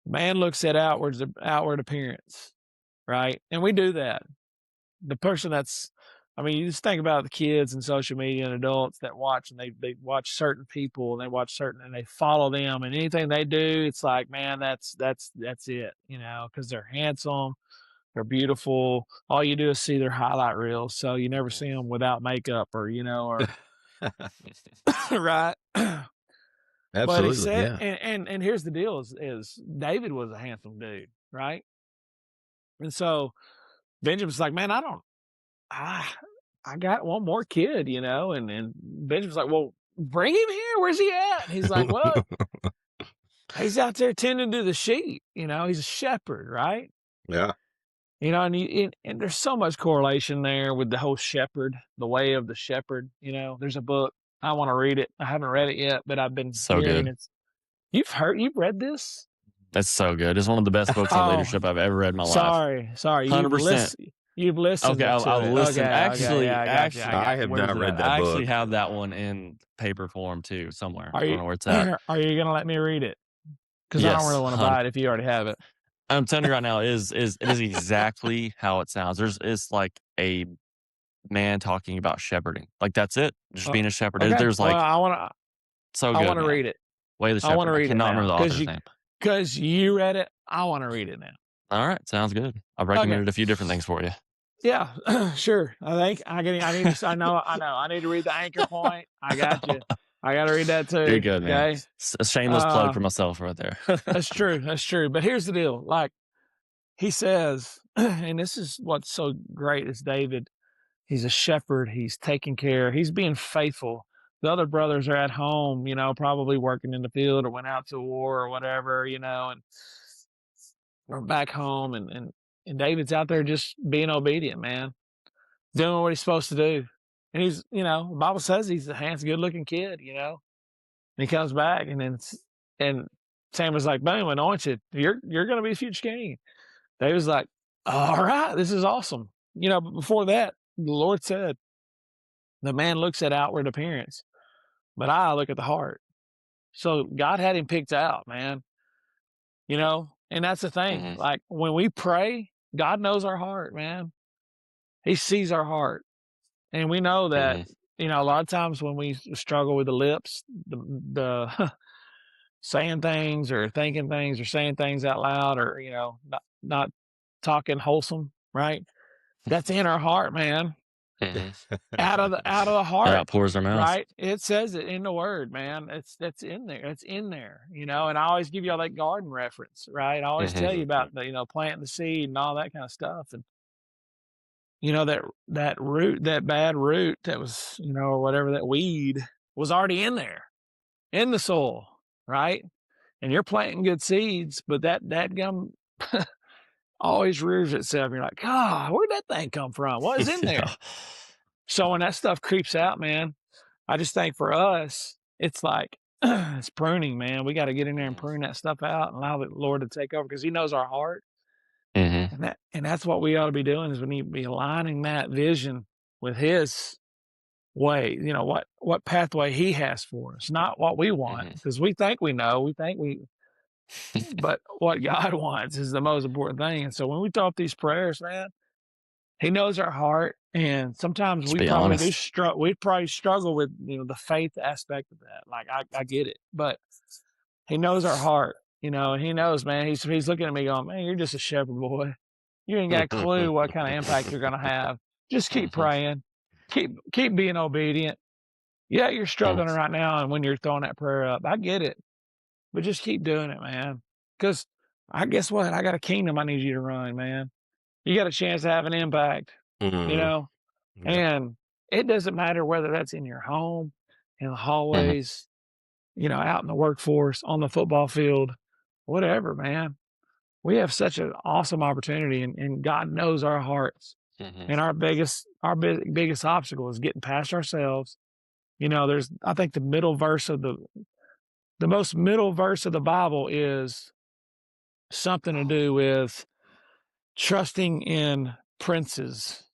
man looks at outward appearance, right? And we do that. The person you just think about the kids and social media and adults that watch, and they watch certain people, and and they follow them, and anything they do, it's like, man, that's it, because they're handsome, they're beautiful. All you do is see their highlight reels, so you never see them without makeup or right. But he Absolutely, said, yeah. and here's the deal: is David was a handsome dude, right? And so Benjamin's like, man, I got one more kid, and Benjamin's like, well, bring him here. Where's he at? And he's like, well, he's out there tending to the sheep. He's a shepherd, right? Yeah. And there's so much correlation there with the whole shepherd, the way of the shepherd. There's a book. I want to read it. I haven't read it yet, but I've been So hearing good. it. You've read this? That's so good. It's one of the best books on Oh, leadership I've ever read in my life. sorry. 100%. You've listened Okay, to I'll it. listen. Okay, Actually, yeah, I got you. I have where's not it read at? that I actually book. have that one in paper form too, somewhere. Are I don't you know where it's at. are you gonna let me read it? Because I don't really Yes, want to buy it if you already have it. I'm telling you right now, it is exactly how it sounds. It's like a man talking about shepherding. Like that's it. Just being a shepherd. Okay. There's Well, like I want so to good, man. read it. Way of the I want to Shepherd. I read it cannot now remember the author's name. because you read it. I want to read it now. All right, sounds good. I've recommended a few different things for you. Yeah, sure. I think I need to. I know. I need to read the anchor point. I got you. I got to read that too. You're good, man. Okay. A shameless plug for myself right there. That's true. That's true. But here's the deal. Like he says, and this is what's so great is David. He's a shepherd. He's taking care. He's being faithful. The other brothers are at home, probably working in the field or went out to war or whatever, and or back home, and David's out there just being obedient, man, doing what he's supposed to do. And he's, the Bible says he's a handsome, good-looking kid, and he comes back, and Samuel's like, boom, anointed. You're going to be the future king. David's like, all right, this is awesome. But before that, the Lord said, the man looks at outward appearance, but I look at the heart. So God had him picked out, man. And that's the thing. Mhm. Like when we pray, God knows our heart, man. He sees our heart. And we know that, Mhm. a lot of times when we struggle with the lips, the saying things or thinking things or saying things out loud, or not talking wholesome, right? That's in our heart, man. Out of the It heart, outpours their mouths. right? It says it in the word, man. That's in there. It's in there, And I always give y'all that garden reference, right? I always tell you about the planting the seed and all that kind of stuff, and that root, that bad root that was, or whatever, that weed was already in there, in the soil, right? And you're planting good seeds, but that gum always rears itself. You're like, God, where'd that thing come from? What is in there? Yeah. So when that stuff creeps out, man, I just think for us, it's like it's pruning, man. We got to get in there and prune that stuff out and allow the Lord to take over, because He knows our heart, Mm-hmm. and that's what we ought to be doing. Is we need to be aligning that vision with His way. What pathway He has for us, not what we want, because we think we know, but what God wants is the most important thing. And so when we talk these prayers, man, He knows our heart, and sometimes Just we be probably honest. we probably struggle with the faith aspect of that. Like I get it, but He knows our heart, and He knows, man. He's looking at me going, man, you're just a shepherd boy. You ain't got a clue what kind of impact you're gonna have. Just keep praying, keep being obedient. Yeah, you're struggling right now, and when you're throwing that prayer up, I get it, but just keep doing it, man. Because guess what? I got a kingdom I need you to run, man. You got a chance to have an impact, Yep. and it doesn't matter whether that's in your home, in the hallways, out in the workforce, on the football field, whatever, man. We have such an awesome opportunity, and God knows our hearts. And our biggest obstacle is getting past ourselves. I think the most middle verse of the Bible is something to do with trusting in princes.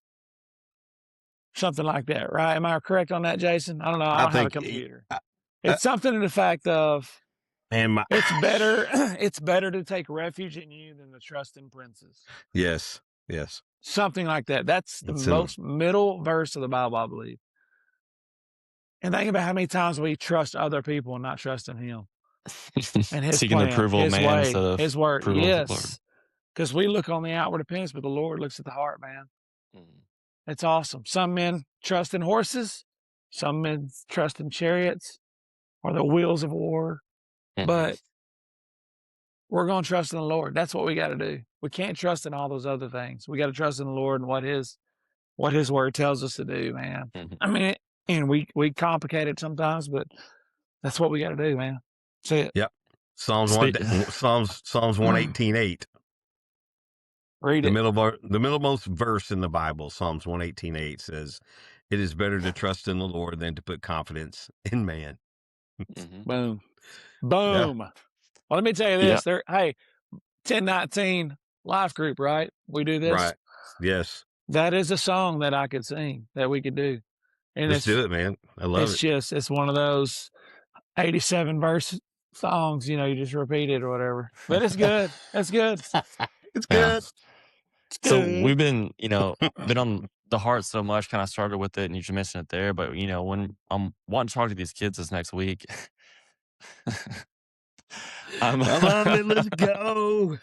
Something like that, right? Am I correct on that, Jason? I don't know. I don't have a computer. It's something to the fact of it's better to take refuge in you than to trust in princes. Yes. Something like that. That's the most middle verse of the Bible, I believe. And think about how many times we trust other people and not trust in Him and His Seeking plan, the approval of His man way, instead of His word. approval of the Lord. Yes, because we look on the outward appearance, but the Lord looks at the heart, man. It's awesome. Some men trust in horses, some men trust in chariots or the wheels of war, but we're going to trust in the Lord. That's what we got to do. We can't trust in all those other things. We got to trust in the Lord and what His word tells us to do, man. I mean, and we complicate it sometimes, but that's what we got to do, man. See it. Yep. Psalms 118:8. Read it. The middlemost verse in the Bible, Psalms 118:8 says, "It is better to trust in the Lord than to put confidence in man." Boom. Boom. Yeah. Well, let me tell you this. Hey, 1019 life group, right? We do this. Right. Yes. That is a song that I could sing, that we could do. And let's do it, man. I love it. It's one of those 87 verse songs, you just repeat it or whatever. But it's good. It's good. It's good. It's good. So we've been, been on the heart so much, kind of started with it, and you just mentioned it there. But, when I'm wanting to talk to these kids this next week, let's go.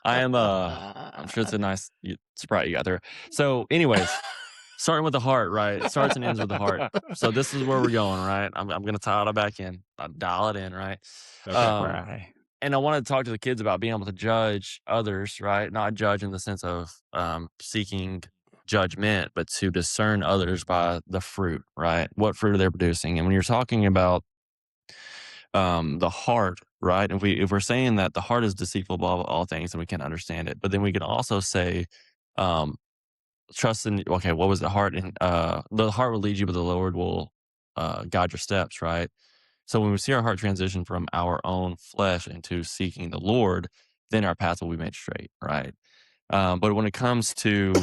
I'm sure it's a nice sprite you got there. So anyways, starting with the heart, right? It starts and ends with the heart. So this is where we're going, right? I'm going to tie it back in. I'll dial it in, right? Okay. Right. And I wanted to talk to the kids about being able to judge others, right? Not judge in the sense of seeking judgment, but to discern others by the fruit, right? What fruit are they producing? And when you're talking about the heart, right? If we're saying that the heart is deceitful above all things, then we can understand it. But then we can also say, trust in, okay, what was the heart? And the heart will lead you, but the Lord will guide your steps, right? So when we see our heart transition from our own flesh into seeking the Lord, then our path will be made straight, right? But when it comes to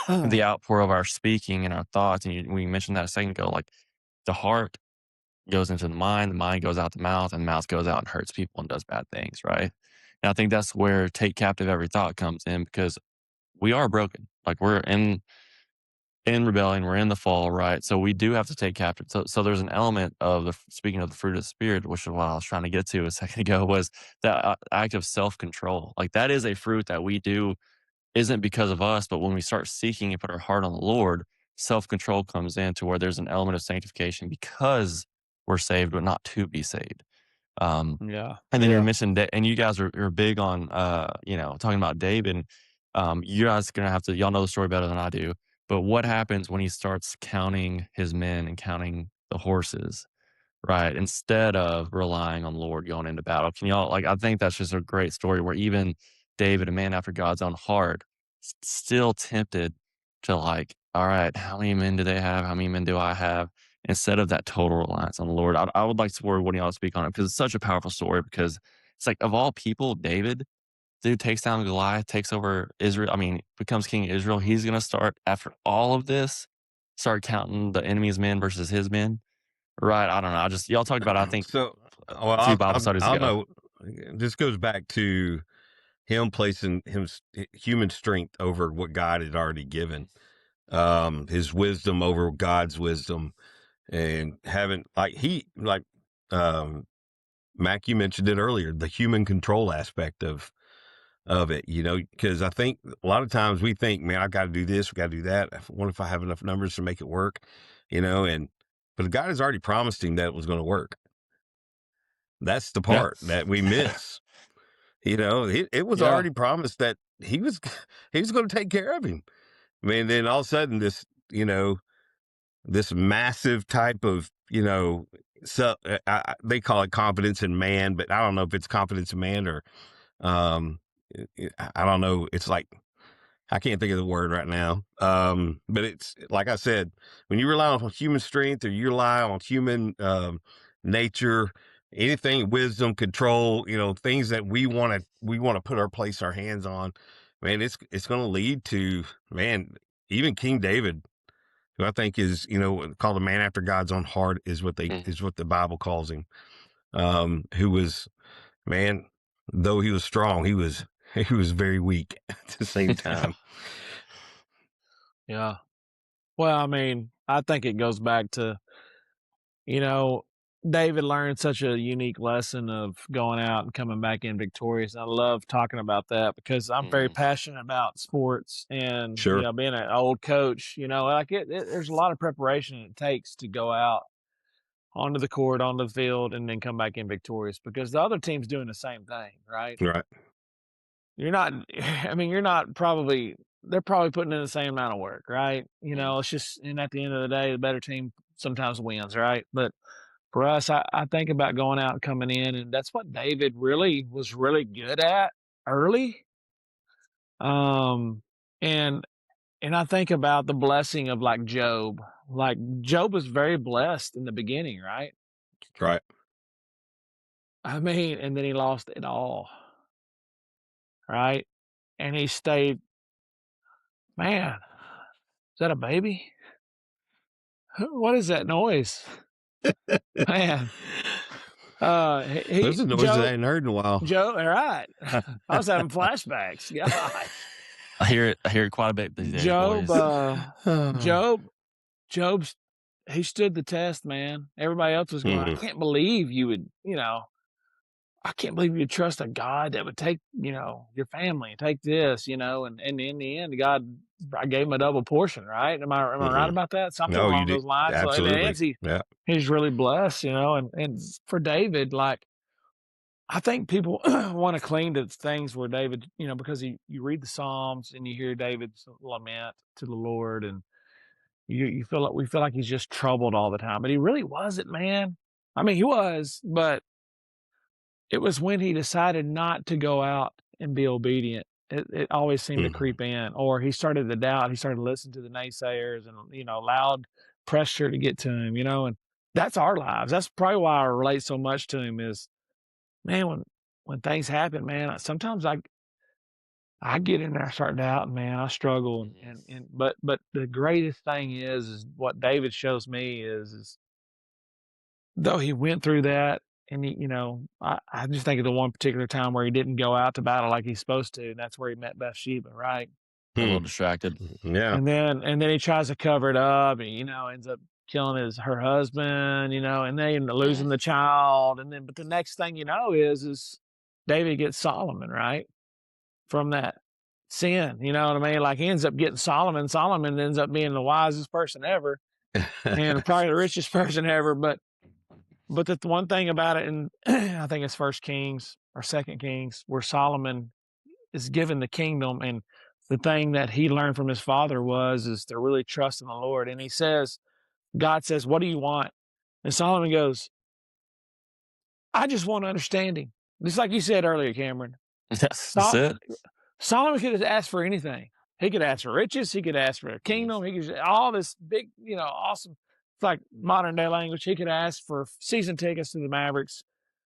the outpour of our speaking and our thoughts, and we mentioned that a second ago, like the heart goes into the mind goes out the mouth, and the mouth goes out and hurts people and does bad things, right? And I think that's where take captive every thought comes in, because we are broken. Like we're in in rebellion. We're in the fall, right? So we do have to take captive. So there's an element of speaking of the fruit of the spirit, which is what I was trying to get to a second ago, was that act of self control. Like that is a fruit that we do isn't because of us, but when we start seeking and put our heart on the Lord, self control comes in to where there's an element of sanctification because we're saved, but not to be saved. Um, Yeah. and then you're Yeah. missing, and you guys are big on, talking about David. You guys gonna have to, y'all know the story better than I do. But what happens when he starts counting his men and counting the horses, right? Instead of relying on the Lord going into battle. Can y'all like? I think that's just a great story where even David, a man after God's own heart, still tempted to like, all right, how many men do they have? How many men do I have? Instead of that total reliance on the Lord. I would like to word one of y'all to speak on it because it's such a powerful story. Because it's like of all people, David, dude takes down Goliath, takes over Israel. I mean, becomes king of Israel. He's gonna start after all of this, start counting the enemy's men versus his men. Right? I don't know. I just y'all talked about it, I think So, well, a few Bible studies I'll ago. know. This goes back to him placing human strength over what God had already given, his wisdom over God's wisdom, and having Mac, you mentioned it earlier, the human control aspect of it, because I think a lot of times we think, man, I got to do this, we got to do that. What if I have enough numbers to make it work, but God has already promised him that it was going to work. That's the Yeah. part that we miss. It was Yeah. already promised that he was he was going to take care of him. I mean, then all of a sudden this massive type of, so they call it confidence in man, but I don't know if it's confidence in man or um I don't know. It's like I can't think of the word right now. But it's like I said, when you rely on human strength or you rely on human nature, anything, wisdom, control, things that we want to place our hands on, man, it's going to lead to, man, even King David, who I think is, called a man after God's own heart, is what Mm. is what the Bible calls him. Who was, man, though he was strong, he was very weak at the same time. Yeah. Well, I mean, I think it goes back to, you know, David learned such a unique lesson of going out and coming back in victorious. I love talking about that because I'm very Mhm. passionate about sports and, Sure. being an old coach, like there's a lot of preparation it takes to go out onto the court, onto the field, and then come back in victorious because the other team's doing the same thing, right? Right. You're not, I mean, you're not probably, they're probably putting in the same amount of work, right? Mm. It's just, and at the end of the day, the better team sometimes wins, right? But for us, I think about going out and coming in, and that's what David really was really good at early. Um, and and I think about the blessing of like Job. Like Job was very blessed in the beginning, right? Right. I mean, and then he lost it all, right? And he stayed, man, is that a baby? What is that noise? Man. Those are noises I hadn't heard in a while. Joe, all right. I was having flashbacks. Gosh. I hear it quite a bit these days, Job, boys. Job's he stood the test, man. Everybody else was going, I Mhm. can't believe you would, I can't believe you'd trust a God that would take, your family and take this, and in the end, God, I gave him a double portion, right? Am I right Mhm. about that? Something No, you along did. those lines. So in the end, Absolutely. Yeah. he's really blessed, and for David, like, I think people want to cling to things where David, because you read the Psalms and you hear David's lament to the Lord, and you feel like we feel like he's just troubled all the time, but he really wasn't, man. I mean, he was, but it was when he decided not to go out and be obedient. It always seemed to Mhm. creep in, or he started to doubt. He started to listen to the naysayers and loud pressure to get to him, and that's our lives. That's probably why I relate so much to him. Is man, when things happen, man, sometimes I get in there, I start doubting, man, I struggle, Mhm. but the greatest thing is what David shows me is though he went through that, and I just think of the one particular time where he didn't go out to battle like he's supposed to, and that's where he met Bathsheba, right? a little distracted. Yeah. And then he tries to cover it up, and ends up killing her husband, and then losing the child, and then but the next thing you know is David gets Solomon, right? From that sin, you know what I mean? Like he ends up getting Solomon. Solomon ends up being the wisest person ever and probably the richest person ever. But the one thing about it, and I think it's First Kings or Second Kings, where Solomon is given the kingdom, and the thing that he learned from his father is to really trust in the Lord. And God says, "What do you want?" And Solomon goes, "I just want understanding." Just like you said earlier, Cameron. That's it. Solomon could have asked for anything. He could ask for riches. He could ask for a kingdom. He could all this big, awesome. It's like modern day language. He could ask for season tickets to the Mavericks,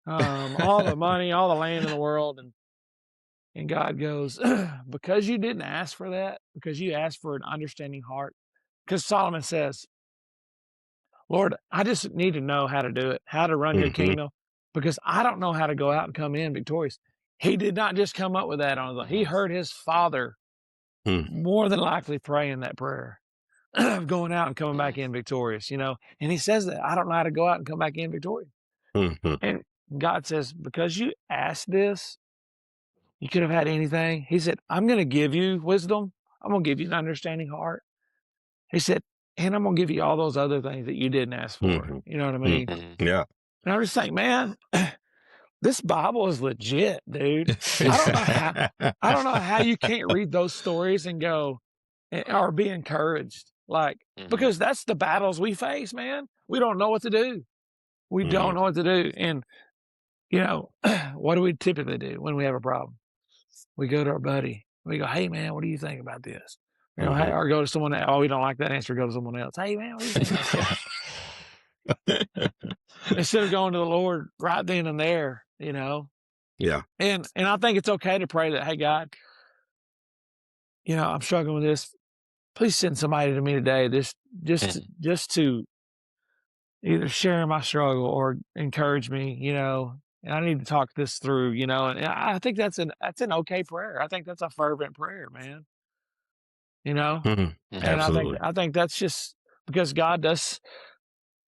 all the money, all the land in the world, and God goes, because you didn't ask for that, because you asked for an understanding heart. Because Solomon says, "Lord, I just need to know how to do it, how to run your kingdom, because I don't know how to go out and come in victorious." He did not just come up with that on his own. He heard his father more than likely praying that prayer of going out and coming back in victorious, and he says that, "I don't know how to go out and come back in victorious." And God says, because you asked this, you could have had anything. He said, "I'm going to give you wisdom. I'm going to give you an understanding heart." He said, "And I'm going to give you all those other things that you didn't ask for." You know what I mean? Yeah. And I'm just like, man, this Bible is legit, dude. I don't know how you can't read those stories and go or be encouraged. Like, because that's the battles we face, man. We don't know what to do. We don't know what to do. And, what do we typically do when we have a problem? We go to our buddy. We go, "Hey, man, what do you think about this?" Hey, or go to someone else. "Oh, we don't like that answer." Go to someone else. "Hey, man, what do you think about this?" Instead of going to the Lord right then and there, Yeah. And I think it's okay to pray that, "Hey, God, I'm struggling with this. Please send somebody to me today, just to either share my struggle or encourage me, and I need to talk this through, and I think that's an okay prayer. I think that's a fervent prayer, man. And Absolutely. I think that's just because God does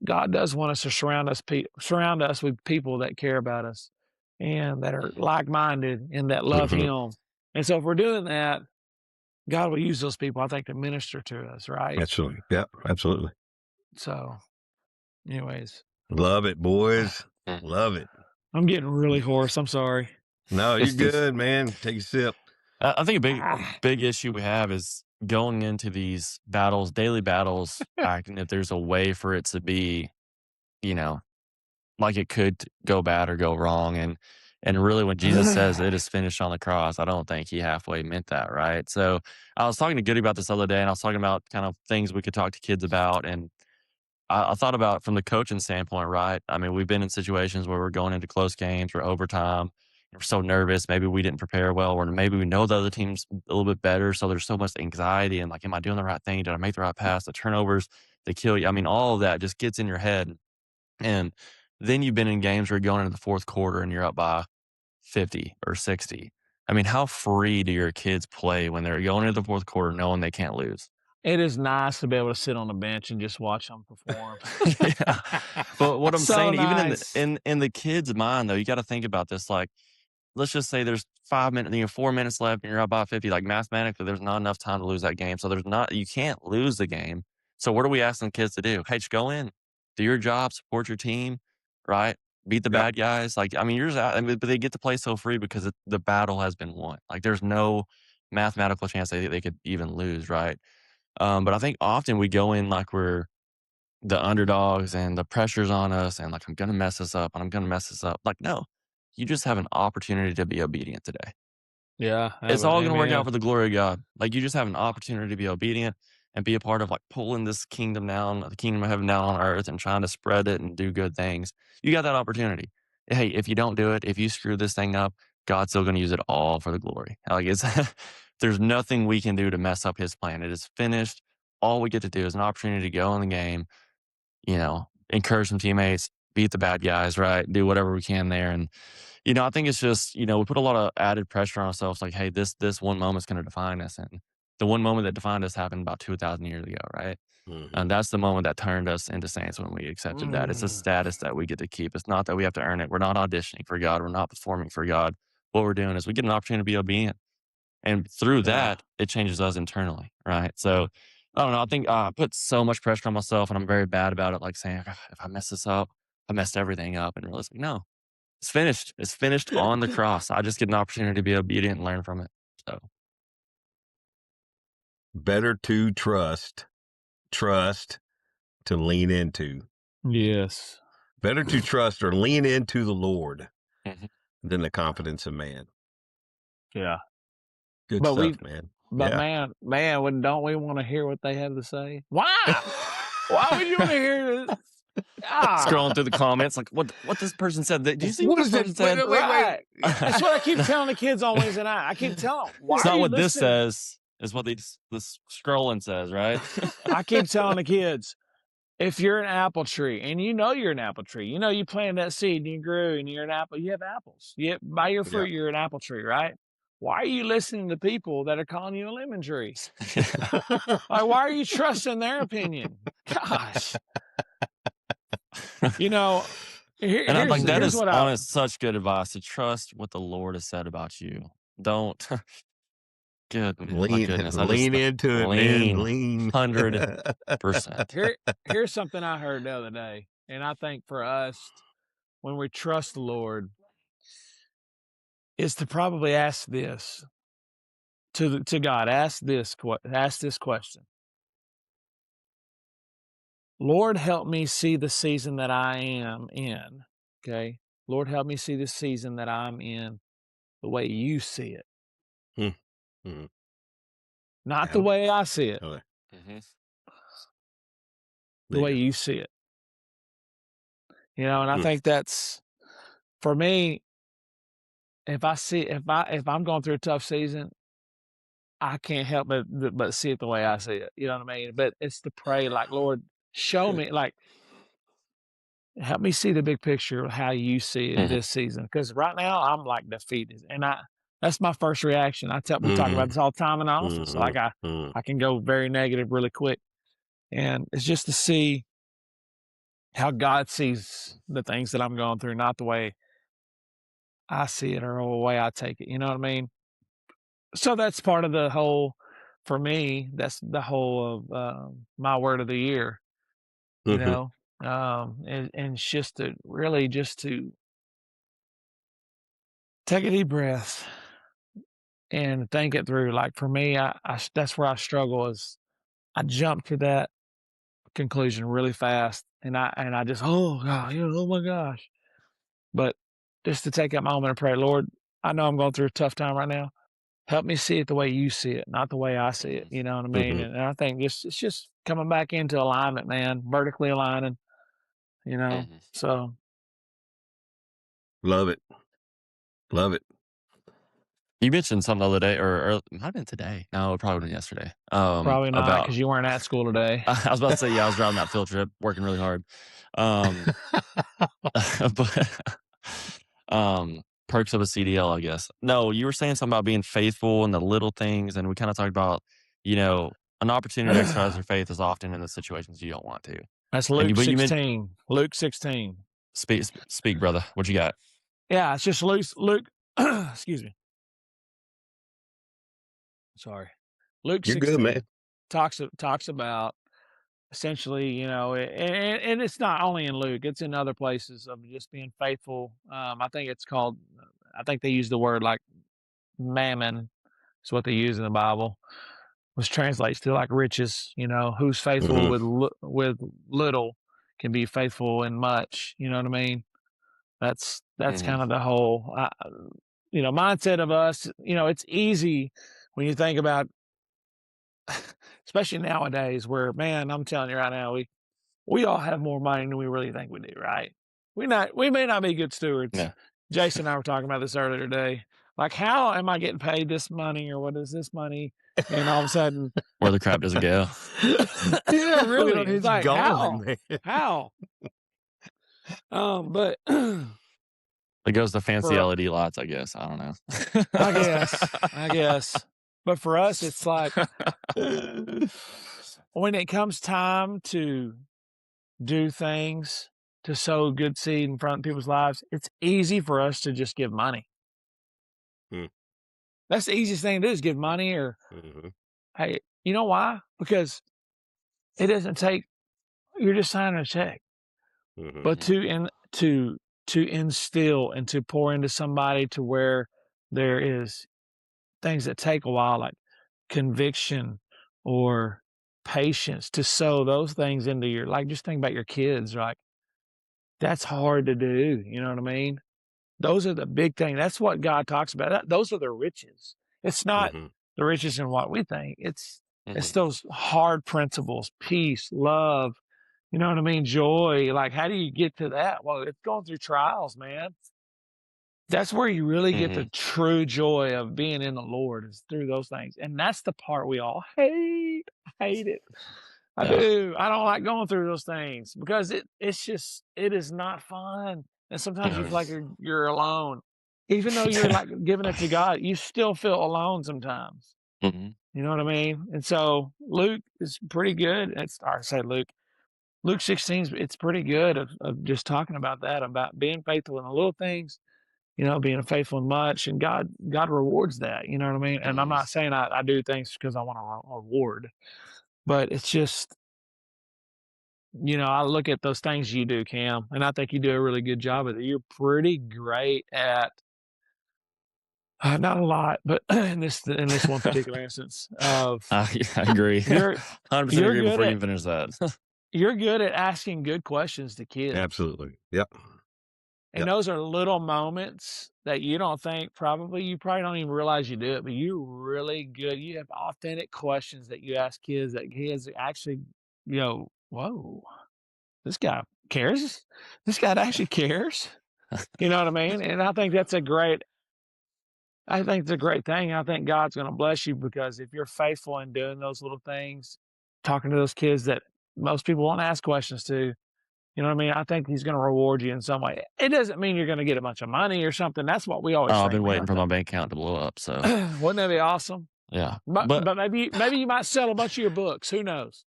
want us to surround us with people that care about us and that are like-minded and that love Him. And so if we're doing that, God will use those people, I think, to minister to us, right? Absolutely. Yeah, absolutely. So, anyways. Love it, boys. Love it. I'm getting really hoarse. I'm sorry. No, you're good, man. Take a sip. I think a big issue we have is going into these battles, daily battles, acting if there's a way for it to be, like it could go bad or go wrong. And really when Jesus says it is finished on the cross, I don't think he halfway meant that, right? So I was talking to Goody about this other day, and I was talking about kind of things we could talk to kids about. And I thought about from the coaching standpoint, right? I mean, we've been in situations where we're going into close games or overtime. We're so nervous. Maybe we didn't prepare well, or maybe we know the other team's a little bit better. So there's so much anxiety and like, am I doing the right thing? Did I make the right pass? The turnovers, they kill you. I mean, all of that just gets in your head. And then you've been in games where you're going into the fourth quarter and you're up by 50 or 60. I mean, how free do your kids play when they're going into the fourth quarter knowing they can't lose? It is nice to be able to sit on the bench and just watch them perform. Yeah. But what I'm So saying, nice. even in the kid's mind, though, you got to think about this. Like, let's just say there's 5 minutes, 4 minutes left, and you're up by 50. Like mathematically, there's not enough time to lose that game. So you can't lose the game. So what are we asking kids to do? Hey, just go in, do your job, support your team, right? Beat the bad guys. Like, I mean, you're just out, but they get to play so free because the battle has been won. Like, there's no mathematical chance they could even lose, right? But I think often we go in like we're the underdogs and the pressure's on us and like, I'm going to mess this up and I'm going to mess this up. Like, no, you just have an opportunity to be obedient today. Yeah. It's all going to work out for the glory of God. Like, you just have an opportunity to be obedient and be a part of like pulling this kingdom down, the kingdom of heaven down on earth and trying to spread it and do good things. You got that opportunity. Hey, if you don't do it, if you screw this thing up, God's still going to use it all for the glory. Like, there's nothing we can do to mess up his plan. It is finished. All we get to do is an opportunity to go in the game, encourage some teammates, beat the bad guys, right? Do whatever we can there. And, I think it's just, we put a lot of added pressure on ourselves. Like, hey, this one moment's going to define us. And the one moment that defined us happened about 2,000 years ago, right? And that's the moment that turned us into saints when we accepted that. It's a status that we get to keep. It's not that we have to earn it. We're not auditioning for God. We're not performing for God. What we're doing is we get an opportunity to be obedient. And through that, it changes us internally, right? So I don't know. I think I put so much pressure on myself, and I'm very bad about it, like saying, "Ah, if I mess this up, I messed everything up." And realizing, no, it's finished. It's finished on the cross. I just get an opportunity to be obedient and learn from it. So Better to trust to lean into. Yes. Better to trust or lean into the Lord Mhm. than the confidence of man. Yeah. Good But stuff, man. But Yeah. man, don't we want to hear what they have to say? Why? Why would you want to hear this? scrolling through the comments, like what this person said. Did you see what this person said? Wait. Right. That's what I keep telling the kids on Wednesday night. I keep telling them, why It's are not you what this listening? says. Is what this scrolling says, right? I keep telling the kids, if you're an apple tree and you know you're an apple tree, you know you planted that seed and you grew and you're an apple, you have apples. By your fruit, you're an apple tree, right? Why are you listening to people that are calling you a lemon tree? Like, why are you trusting their opinion? Gosh. You know, And I'm like, that here's is what honest, such good advice to trust what the Lord has said about you. Don't. Good, my goodness. Lean into it, man. Lean 100%. Here's something I heard the other day, and I think for us, when we trust the Lord, is to probably ask this to God. Ask this question: Lord, help me see the season that I am in. Okay, Lord, help me see the season that I'm in the way you see it, not the way I see it, the way you see it. You know, and I think that's, for me, if I'm going through a tough season, I can't help but see it the way I see it. You know what I mean? But it's to pray, like, Lord, show me, like, help me see the big picture of how you see it this season. Because right now I'm like defeated, and that's my first reaction. We talk about this all the time in the office. Like I can go very negative really quick, and it's just to see how God sees the things that I'm going through, not the way I see it or the way I take it. You know what I mean? So that's part of the whole, for me, that's the whole of my word of the year, you know? And it's just to really just to take a deep breath and think it through. Like for me, I that's where I struggle is I jump to that conclusion really fast and I just, oh God, oh my gosh. But just to take that moment and pray, Lord, I know I'm going through a tough time right now. Help me see it the way you see it, not the way I see it. You know what I mean? And I think it's just coming back into alignment, man, vertically aligning, you know? So. Love it. Love it. You mentioned something the other day, or it might have been today. No, it probably been yesterday. Probably not, about because you weren't at school today. I was about to say, yeah, I was driving that field trip, working really hard. But perks of a CDL, I guess. No, you were saying something about being faithful in the little things, and we kind of talked about, an opportunity to exercise your faith is often in the situations you don't want to. That's Luke 16. Luke 16. Speak, brother. What you got? Yeah, it's just Luke. Excuse me. Sorry. Luke 16 good, man. talks about essentially, and it's not only in Luke, it's in other places of just being faithful. I think they use the word like mammon is what they use in the Bible, which translates to like riches, who's faithful with little can be faithful in much. You know what I mean? That's kind of the whole, mindset of us. It's easy when you think about, especially nowadays where, man, I'm telling you right now, we all have more money than we really think we do, right? We may not be good stewards. Yeah. Jason and I were talking about this earlier today. Like, how am I getting paid this money, or what is this money? And all of a sudden, where the crap doesn't go. Yeah, really. It's Like, gone, man. how? But it goes to fancy LED lights, I guess. I don't know. I guess. But for us, it's like when it comes time to do things to sow good seed in front of people's lives, it's easy for us to just give money. Hmm. That's the easiest thing to do is give money or, Mhm. hey, you know why? Because it doesn't take, you're just signing a check. Mhm. But to instill and to pour into somebody to where there is things that take a while, like conviction or patience, to sow those things into your, like, just think about your kids, like, that's hard to do, you know what I mean? Those are the big thing. That's what God talks about. Those are the riches. It's not Mhm. the riches in what we think. It's Mhm. those hard principles, peace, love, you know what I mean? Joy. Like, how do you get to that? Well, it's going through trials, man. That's where you really get the Mhm. true joy of being in the Lord, is through those things. And that's the part we all hate. I hate it. I Yeah. do. I don't like going through those things because it is not fun. And sometimes you Mhm. feel like you're alone. Even though you're like giving it to God, you still feel alone sometimes. Mhm. You know what I mean? And so Luke is pretty good. It's I say Luke 16, it's pretty good of just talking about that, about being faithful in the little things, being faithful in much, and God rewards that, you know what I mean? And I'm Mhm. not saying I do things because I want a reward, but it's just, I look at those things you do, Cam, and I think you do a really good job of it. You're pretty great at not a lot, but in this one particular instance of I agree. you're 100% you're agree good before you at even finish that. you're good at asking good questions to kids. Absolutely. Yep. And Yep. those are little moments that you don't think you probably don't even realize you do it, but you're really good. You have authentic questions that you ask kids that kids actually, whoa, this guy cares. This guy actually cares. You know what I mean? And I think it's a great thing. I think God's going to bless you because if you're faithful in doing those little things, talking to those kids that most people won't ask questions to, you know what I mean? I think he's gonna reward you in some way. It doesn't mean you're gonna get a bunch of money or something. That's what we always Oh, I've think, been waiting man. for my bank account to blow up, so Wouldn't that be awesome? yeah. But But but maybe you might sell a bunch of your books. Who knows?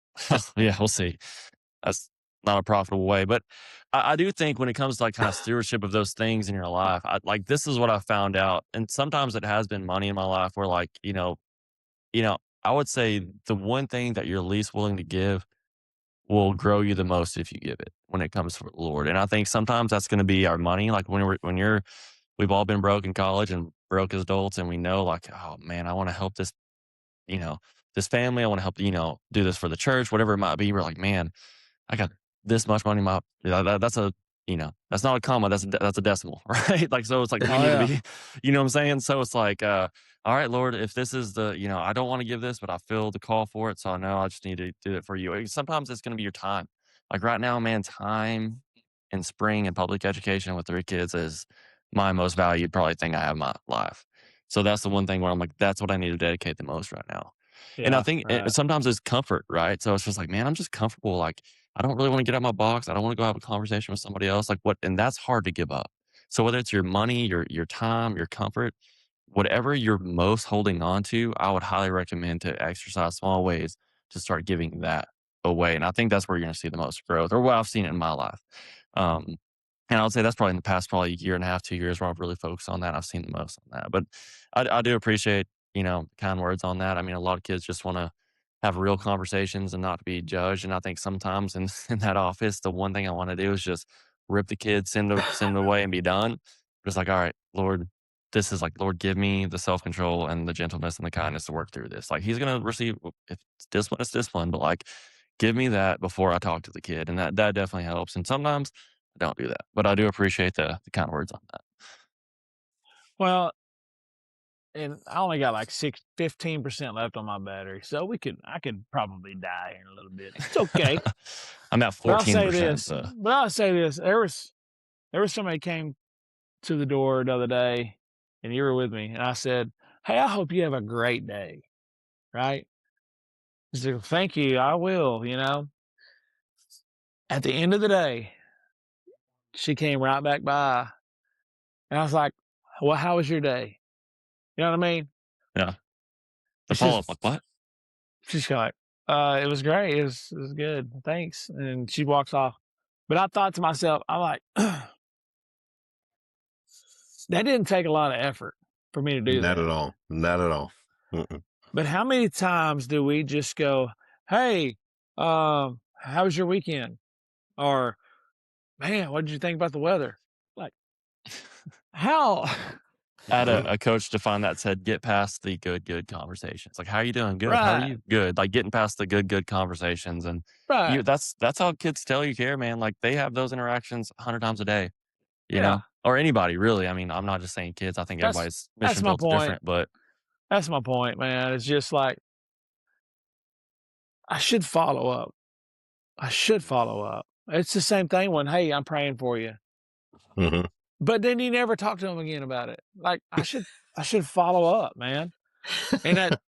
yeah, we'll see. That's not a profitable way, but I do think when it comes to, like, kinda stewardship of those things in your life, this is what I found out, and sometimes it has been money in my life where, like, I would say the one thing that you're least willing to give will grow you the most if you give it when it comes to the Lord. And I think sometimes that's going to be our money. Like we've all been broke in college and broke as adults, and we know, like, oh man, I want to help you know, this family. I want to help, do this for the church, whatever it might be. We're like, man, I got this much money in my, that's that's not a comma. That's a decimal, right? Like, so it's like, we Oh need to yeah. be, you know what I'm saying? So it's like, all right, Lord, if this is I don't want to give this, but I feel the call for it. So I know I just need to do it for you. Sometimes it's going to be your time. Like right now, man, time in spring and public education with 3 kids is my most valued probably thing I have in my life. So that's the one thing where I'm like, that's what I need to dedicate the most right now. And I Yeah, think right. sometimes it's comfort, right? So it's just like, man, I'm just comfortable. Like, I don't really want to get out of my box. I don't want to go have a conversation with somebody else. Like what? And that's hard to give up. So whether it's your money, your time, your comfort, whatever you're most holding on to, I would highly recommend to exercise small ways to start giving that away. And I think that's where you're going to see the most growth, or what I've seen it in my life. Um, and I would say that's probably in the past, probably year and a half, 2 years, where I've really focused on that. I've seen the most on that. But I do appreciate, kind words on that. I mean, a lot of kids just want to have real conversations and not be judged. And I think sometimes in, in that office, the one thing I want to do is just rip the kids, send them away and be done. Just like, all right, Lord, this is like, Lord, give me the self control and the gentleness and the kindness to work through this. Like, he's going to receive, if it's discipline, it's discipline, but like, give me that before I talk to the kid. And that definitely helps. And sometimes I don't do that, but I do appreciate the kind words on that. Well, and I only got like 15% left on my battery, so I could probably die here in a little bit. It's okay. I'm at But I'll say 14%. this. So There was somebody came to the door the other day, and you were with me, and I said, "Hey, I hope you have a great day." Right? He said, "Thank you. I will." At the end of the day, she came right back by, and I was like, "Well, how was your day?" You know what I mean? yeah. The She's follow-up, like, "What?" she's like, it was great. It was good. Thanks. And she walks off. But I thought to myself, I'm like, that didn't take a lot of effort for me to do Not that. at all. Not at all. Mm-mm. But how many times do we just go, "Hey, how was your weekend?" Or, "Man, what did you think about the weather?" Like, how? I had a coach define that, said, "Get past the good conversations." Like, "How are you doing?" "Good." "How are Right, you?" "Good." Like, getting past the good conversations, and right. that's how kids tell you care, man. Like, they have those interactions 100 times a day, you Yeah, know? Or anybody, really. I mean, I'm not just saying kids. I think that's everybody's that's mission my built's point. different, but That's my point, man. It's just like, I should follow up. I should follow up. It's the same thing when, "Hey, I'm praying for you." Mhm. But then you never talk to them again about it. Like, I should follow up, man. And that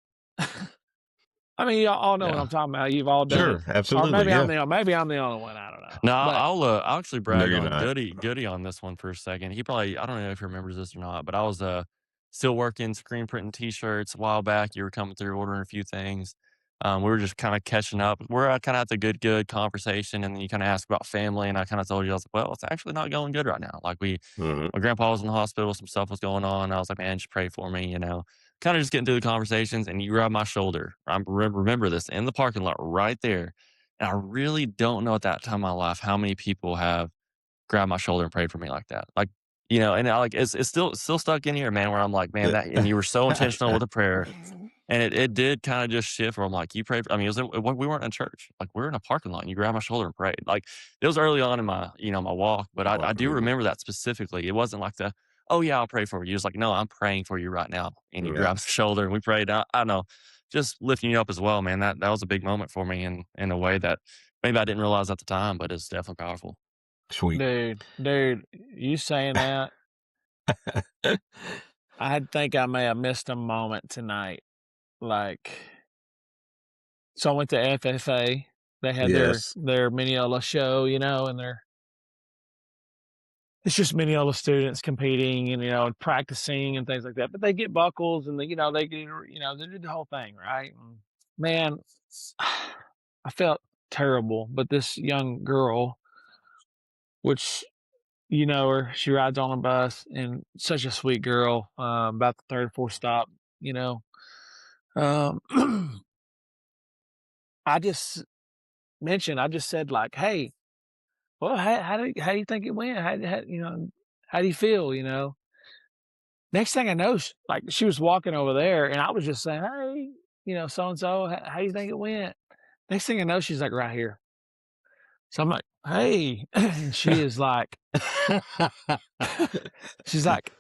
I mean, y'all all know what yeah. I'm talking about. You've all done it. Sure. Or Absolutely. maybe Yeah. maybe I'm the only one. I don't know. No, But I'll actually No, brag you're on not. Goody on this one for a second. He probably, I don't know if he remembers this or not, but I was still working screen printing T-shirts a while back. You were coming through ordering a few things. We were just kind of catching up. We're kind of at the good conversation, and then you kind of ask about family, and I kind of told you, I was like, well, it's actually not going good right now. Like Mhm. my grandpa was in the hospital, some stuff was going on. I was like, man, just pray for me, Kind of just getting through the conversations, and you grab my shoulder. I remember this in the parking lot right there. And I really don't know at that time in my life how many people have grabbed my shoulder and prayed for me like that. Like, and I like it's still stuck in here, man, where I'm like, man, that and you were so intentional with the prayer. And it did kind of just shift where I'm like, you prayed for, I mean, we weren't in church. Like we were in a parking lot and you grabbed my shoulder and prayed. Like it was early on in my, my walk, but I do Mhm. remember that specifically. It wasn't like oh yeah, I'll pray for you. It was like, no, I'm praying for you right now. And you Yeah. grabbed the shoulder and we prayed. I don't know, just lifting you up as well, man. That was a big moment for me in a way that maybe I didn't realize at the time, but it's definitely powerful. Sweet. dude, you saying that, I think I may have missed a moment tonight. Like, so I went to FFA. They had Yes. their Mineola show, and it's just Mineola students competing and and practicing and things like that. But they get buckles and they get they do the whole thing, right? And man, I felt terrible. But this young girl, which her, she rides on a bus and such a sweet girl. About the third or fourth stop, you know. Um, I just I just said like, "Hey, well, how do you think it went? How do you feel? Next thing I know, she was walking over there, and I was just saying, "Hey, so and so, how do you think it went?" Next thing I know, she's like right here. So I'm like, "Hey," and she is like, she's like,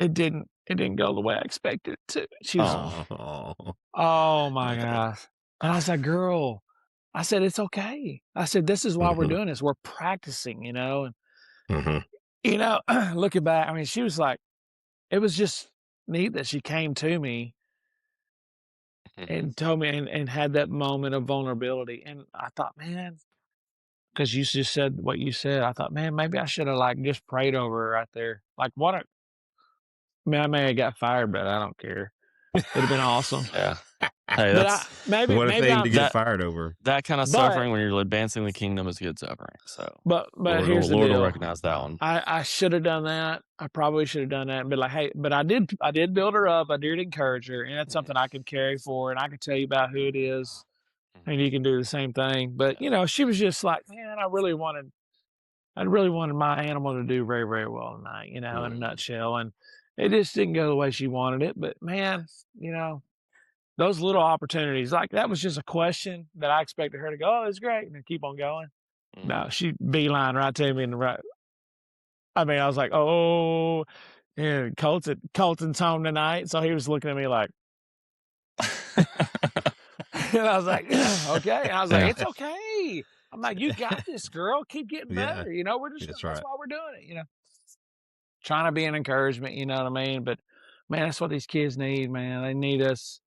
it didn't go the way I expected it to. She was, Oh. oh my gosh, and I was like, "Girl," I said, "It's okay." I said, "This is why we're Mhm. doing this. We're practicing, and Mhm. looking back, I mean, she was like, it was just neat that she came to me Mhm. and told me and had that moment of vulnerability. And I thought, man, because you just said what you said, I thought, man, maybe I should have like just prayed over her right there. Like, what? I mean, I may have got fired, but I don't care. It'd have been awesome. Yeah. Hey, But I maybe What a maybe thing to I'm get that fired over. that kind of but suffering when you're advancing the kingdom is good suffering. So but here's the Lord will deal. recognize that one. I should have done that. I probably should have done that and be like, hey, but I did build her up. I did encourage her, and that's something I could carry forward. And I could tell you about who it is, and you can do the same thing. But she was just like, man, I really wanted my animal to do very, very well tonight, in a Mhm. nutshell. And it just didn't go the way she wanted it. But man, those little opportunities, like that was just a question that I expected her to go, oh, it's great, and then keep on going. No, Mhm. she beeline right to me in the right. I mean, I was like, oh, yeah, Colton's home tonight. So he was looking at me like, and I was like, okay. And I was like, Yeah. it's okay. I'm like, you got this, girl. Keep getting Yeah. better. That's That's right. why we're doing it, trying to be an encouragement, you know what I mean? But man, that's what these kids need, man. They need us.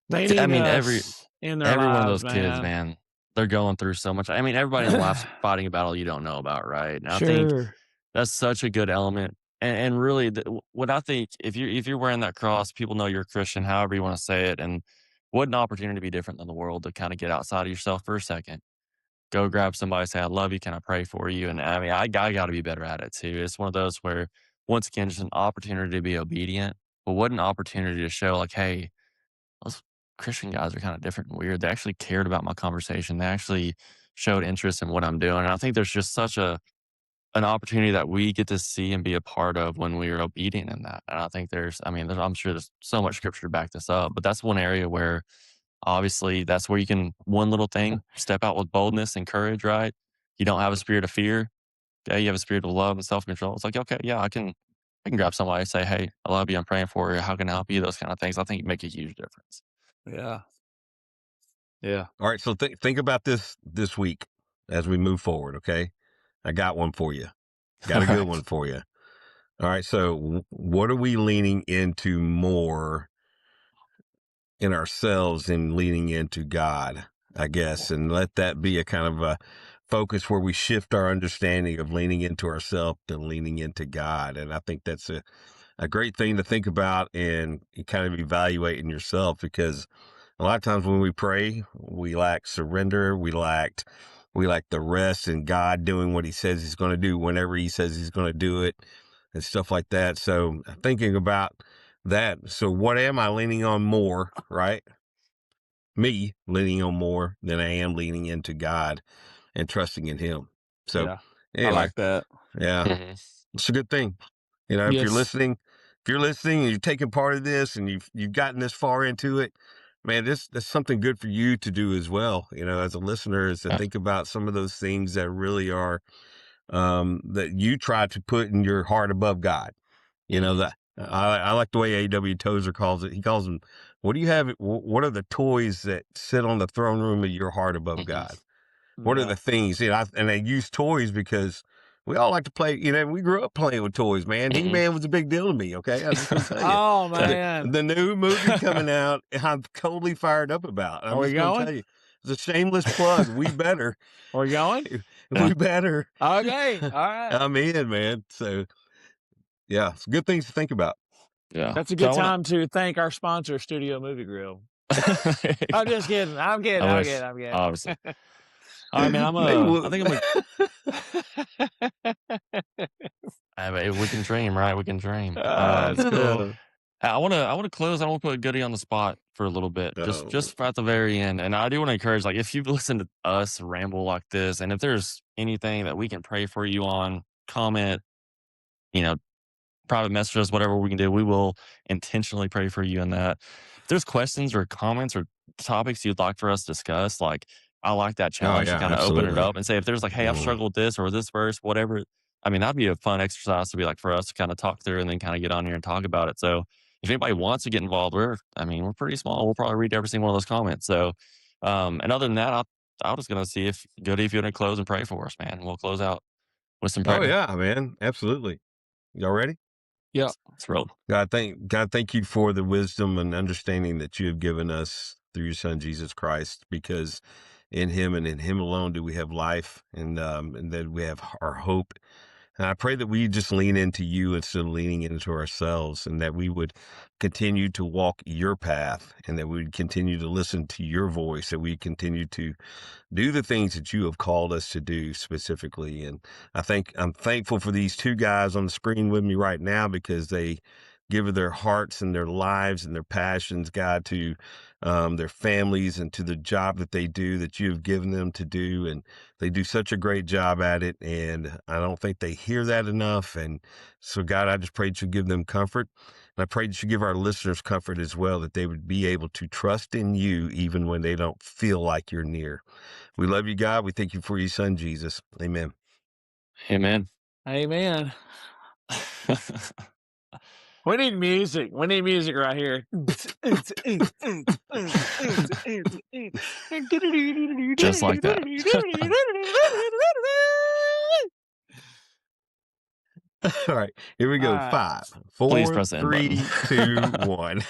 They I need mean, us in their every one of lives, those kids, man. man, they're going through so much. I mean, everybody in life's fighting a battle you don't know about, right? And I think Sure. that's such a good element and really, what I think, if you're wearing that cross, people know you're a Christian, however you want to say it, and what an opportunity to be different than the world to kind of get outside of yourself for a second. Go grab somebody, say, "I love you. Can I pray for you?" And I mean, I got to be better at it too. It's one of those where, once again, just an opportunity to be obedient. But what an opportunity to show, like, hey, those Christian guys are kind of different and weird. They actually cared about my conversation. They actually showed interest in what I'm doing. And I think there's just such an opportunity that we get to see and be a part of when we are obedient in that. And I think I'm sure there's so much scripture to back this up, but that's one area where obviously that's where you can, one little thing, step out with boldness and courage, right? You don't have a spirit of fear. Okay, you have a spirit of love and self control. It's like, okay, yeah, I can grab somebody and say, hey, I love you, I'm praying for you, how can I help you? Those kind of things. I think make a huge difference. Yeah. Yeah. All right. So think about this week as we move forward. Okay. I got one for you. Got a good one for you. All right. So what are we leaning into more in ourselves and leaning into God, I guess, and let that be a kind of a focus where we shift our understanding of leaning into ourselves to leaning into God. And I think that's a great thing to think about and kind of evaluate in yourself, because a lot of times when we pray, we lack surrender. We lack the rest in God doing what he says he's going to do whenever he says he's going to do it and stuff like that. So thinking about that. So what am I leaning on more, right? Me leaning on more than I am leaning into God and trusting in him. So Yeah. I anyway, like that. yeah, Mhm. it's a good thing. You know, if you're Yes. listening and you're taking part of this and you've gotten this far into it, man, that's something good for you to do as well. You know, as a listener, is to Yeah. think about some of those things that really are that you try to put in your heart above God. You know, that I like the way A.W. Tozer calls it. He calls them, what do you have? What are the toys that sit on the throne room of your heart above Mhm. God? What are Yeah. the things? You know, and they use toys because we all like to play. You know, we grew up playing with toys, man. Mhm. He-Man was a big deal to me. Okay, I'm just gonna tell you. Oh The, man. the new movie coming out, I'm totally fired up about. Are I'm we just gonna going? tell you, it's a shameless plug. We better, Are we going? Yeah. we better. Okay. All right. I'm in, man. So yeah, it's good things to think about. Yeah. That's a So I good want time to thank our sponsor, Studio Movie Grill. to. I'm just kidding. I'm kidding. I I'm wish, kidding. I'm kidding. obviously. All right, man. Maybe I think I'm we can dream, right? We can dream. That's cool. I want to close. I want to put Goody on the spot for a little bit, Oh, just for at the very end. And I do want to encourage, like, if you've listened to us ramble like this, and if there's anything that we can pray for you on, comment, you know, private message us, whatever we can do, we will intentionally pray for you in that. If there's questions or comments or topics you'd like for us to discuss, like, I like that oh challenge to yeah, kind of open it absolutely. up and say, if there's like, hey, I've Mm. struggled with this or this verse, whatever. I mean, that'd be a fun exercise to be like for us to kind of talk through and then kind of get on here and talk about it. So if anybody wants to get involved, we're pretty small. We'll probably read every single one of those comments. So, and other than that, I was going to see if Goody, if you want to close and pray for us, man, we'll close out with some Oh prayer. yeah, man, absolutely. Y'all ready? Yeah. Let's roll. God, thank you for the wisdom and understanding that you have given us through your Son Jesus Christ, because in Him and in Him alone do we have life, and that we have our hope. And I pray that we just lean into you instead of leaning into ourselves, and that we would continue to walk your path, and that we would continue to listen to your voice, that we continue to do the things that you have called us to do specifically. And I'm thankful for these two guys on the screen with me right now, because they give of their hearts and their lives and their passions, God, to their families and to the job that they do, that you have given them to do. And they do such a great job at it. And I don't think they hear that enough. And so, God, I just pray that you give them comfort. And I pray that you give our listeners comfort as well, that they would be able to trust in you even when they don't feel like you're near. We love you, God. We thank you for your Son, Jesus. Amen. Amen. Amen. We need music. We need music right here. Just like that. All right, here we All go. right. 5, Please 4, press the end button. 3, 2, 1.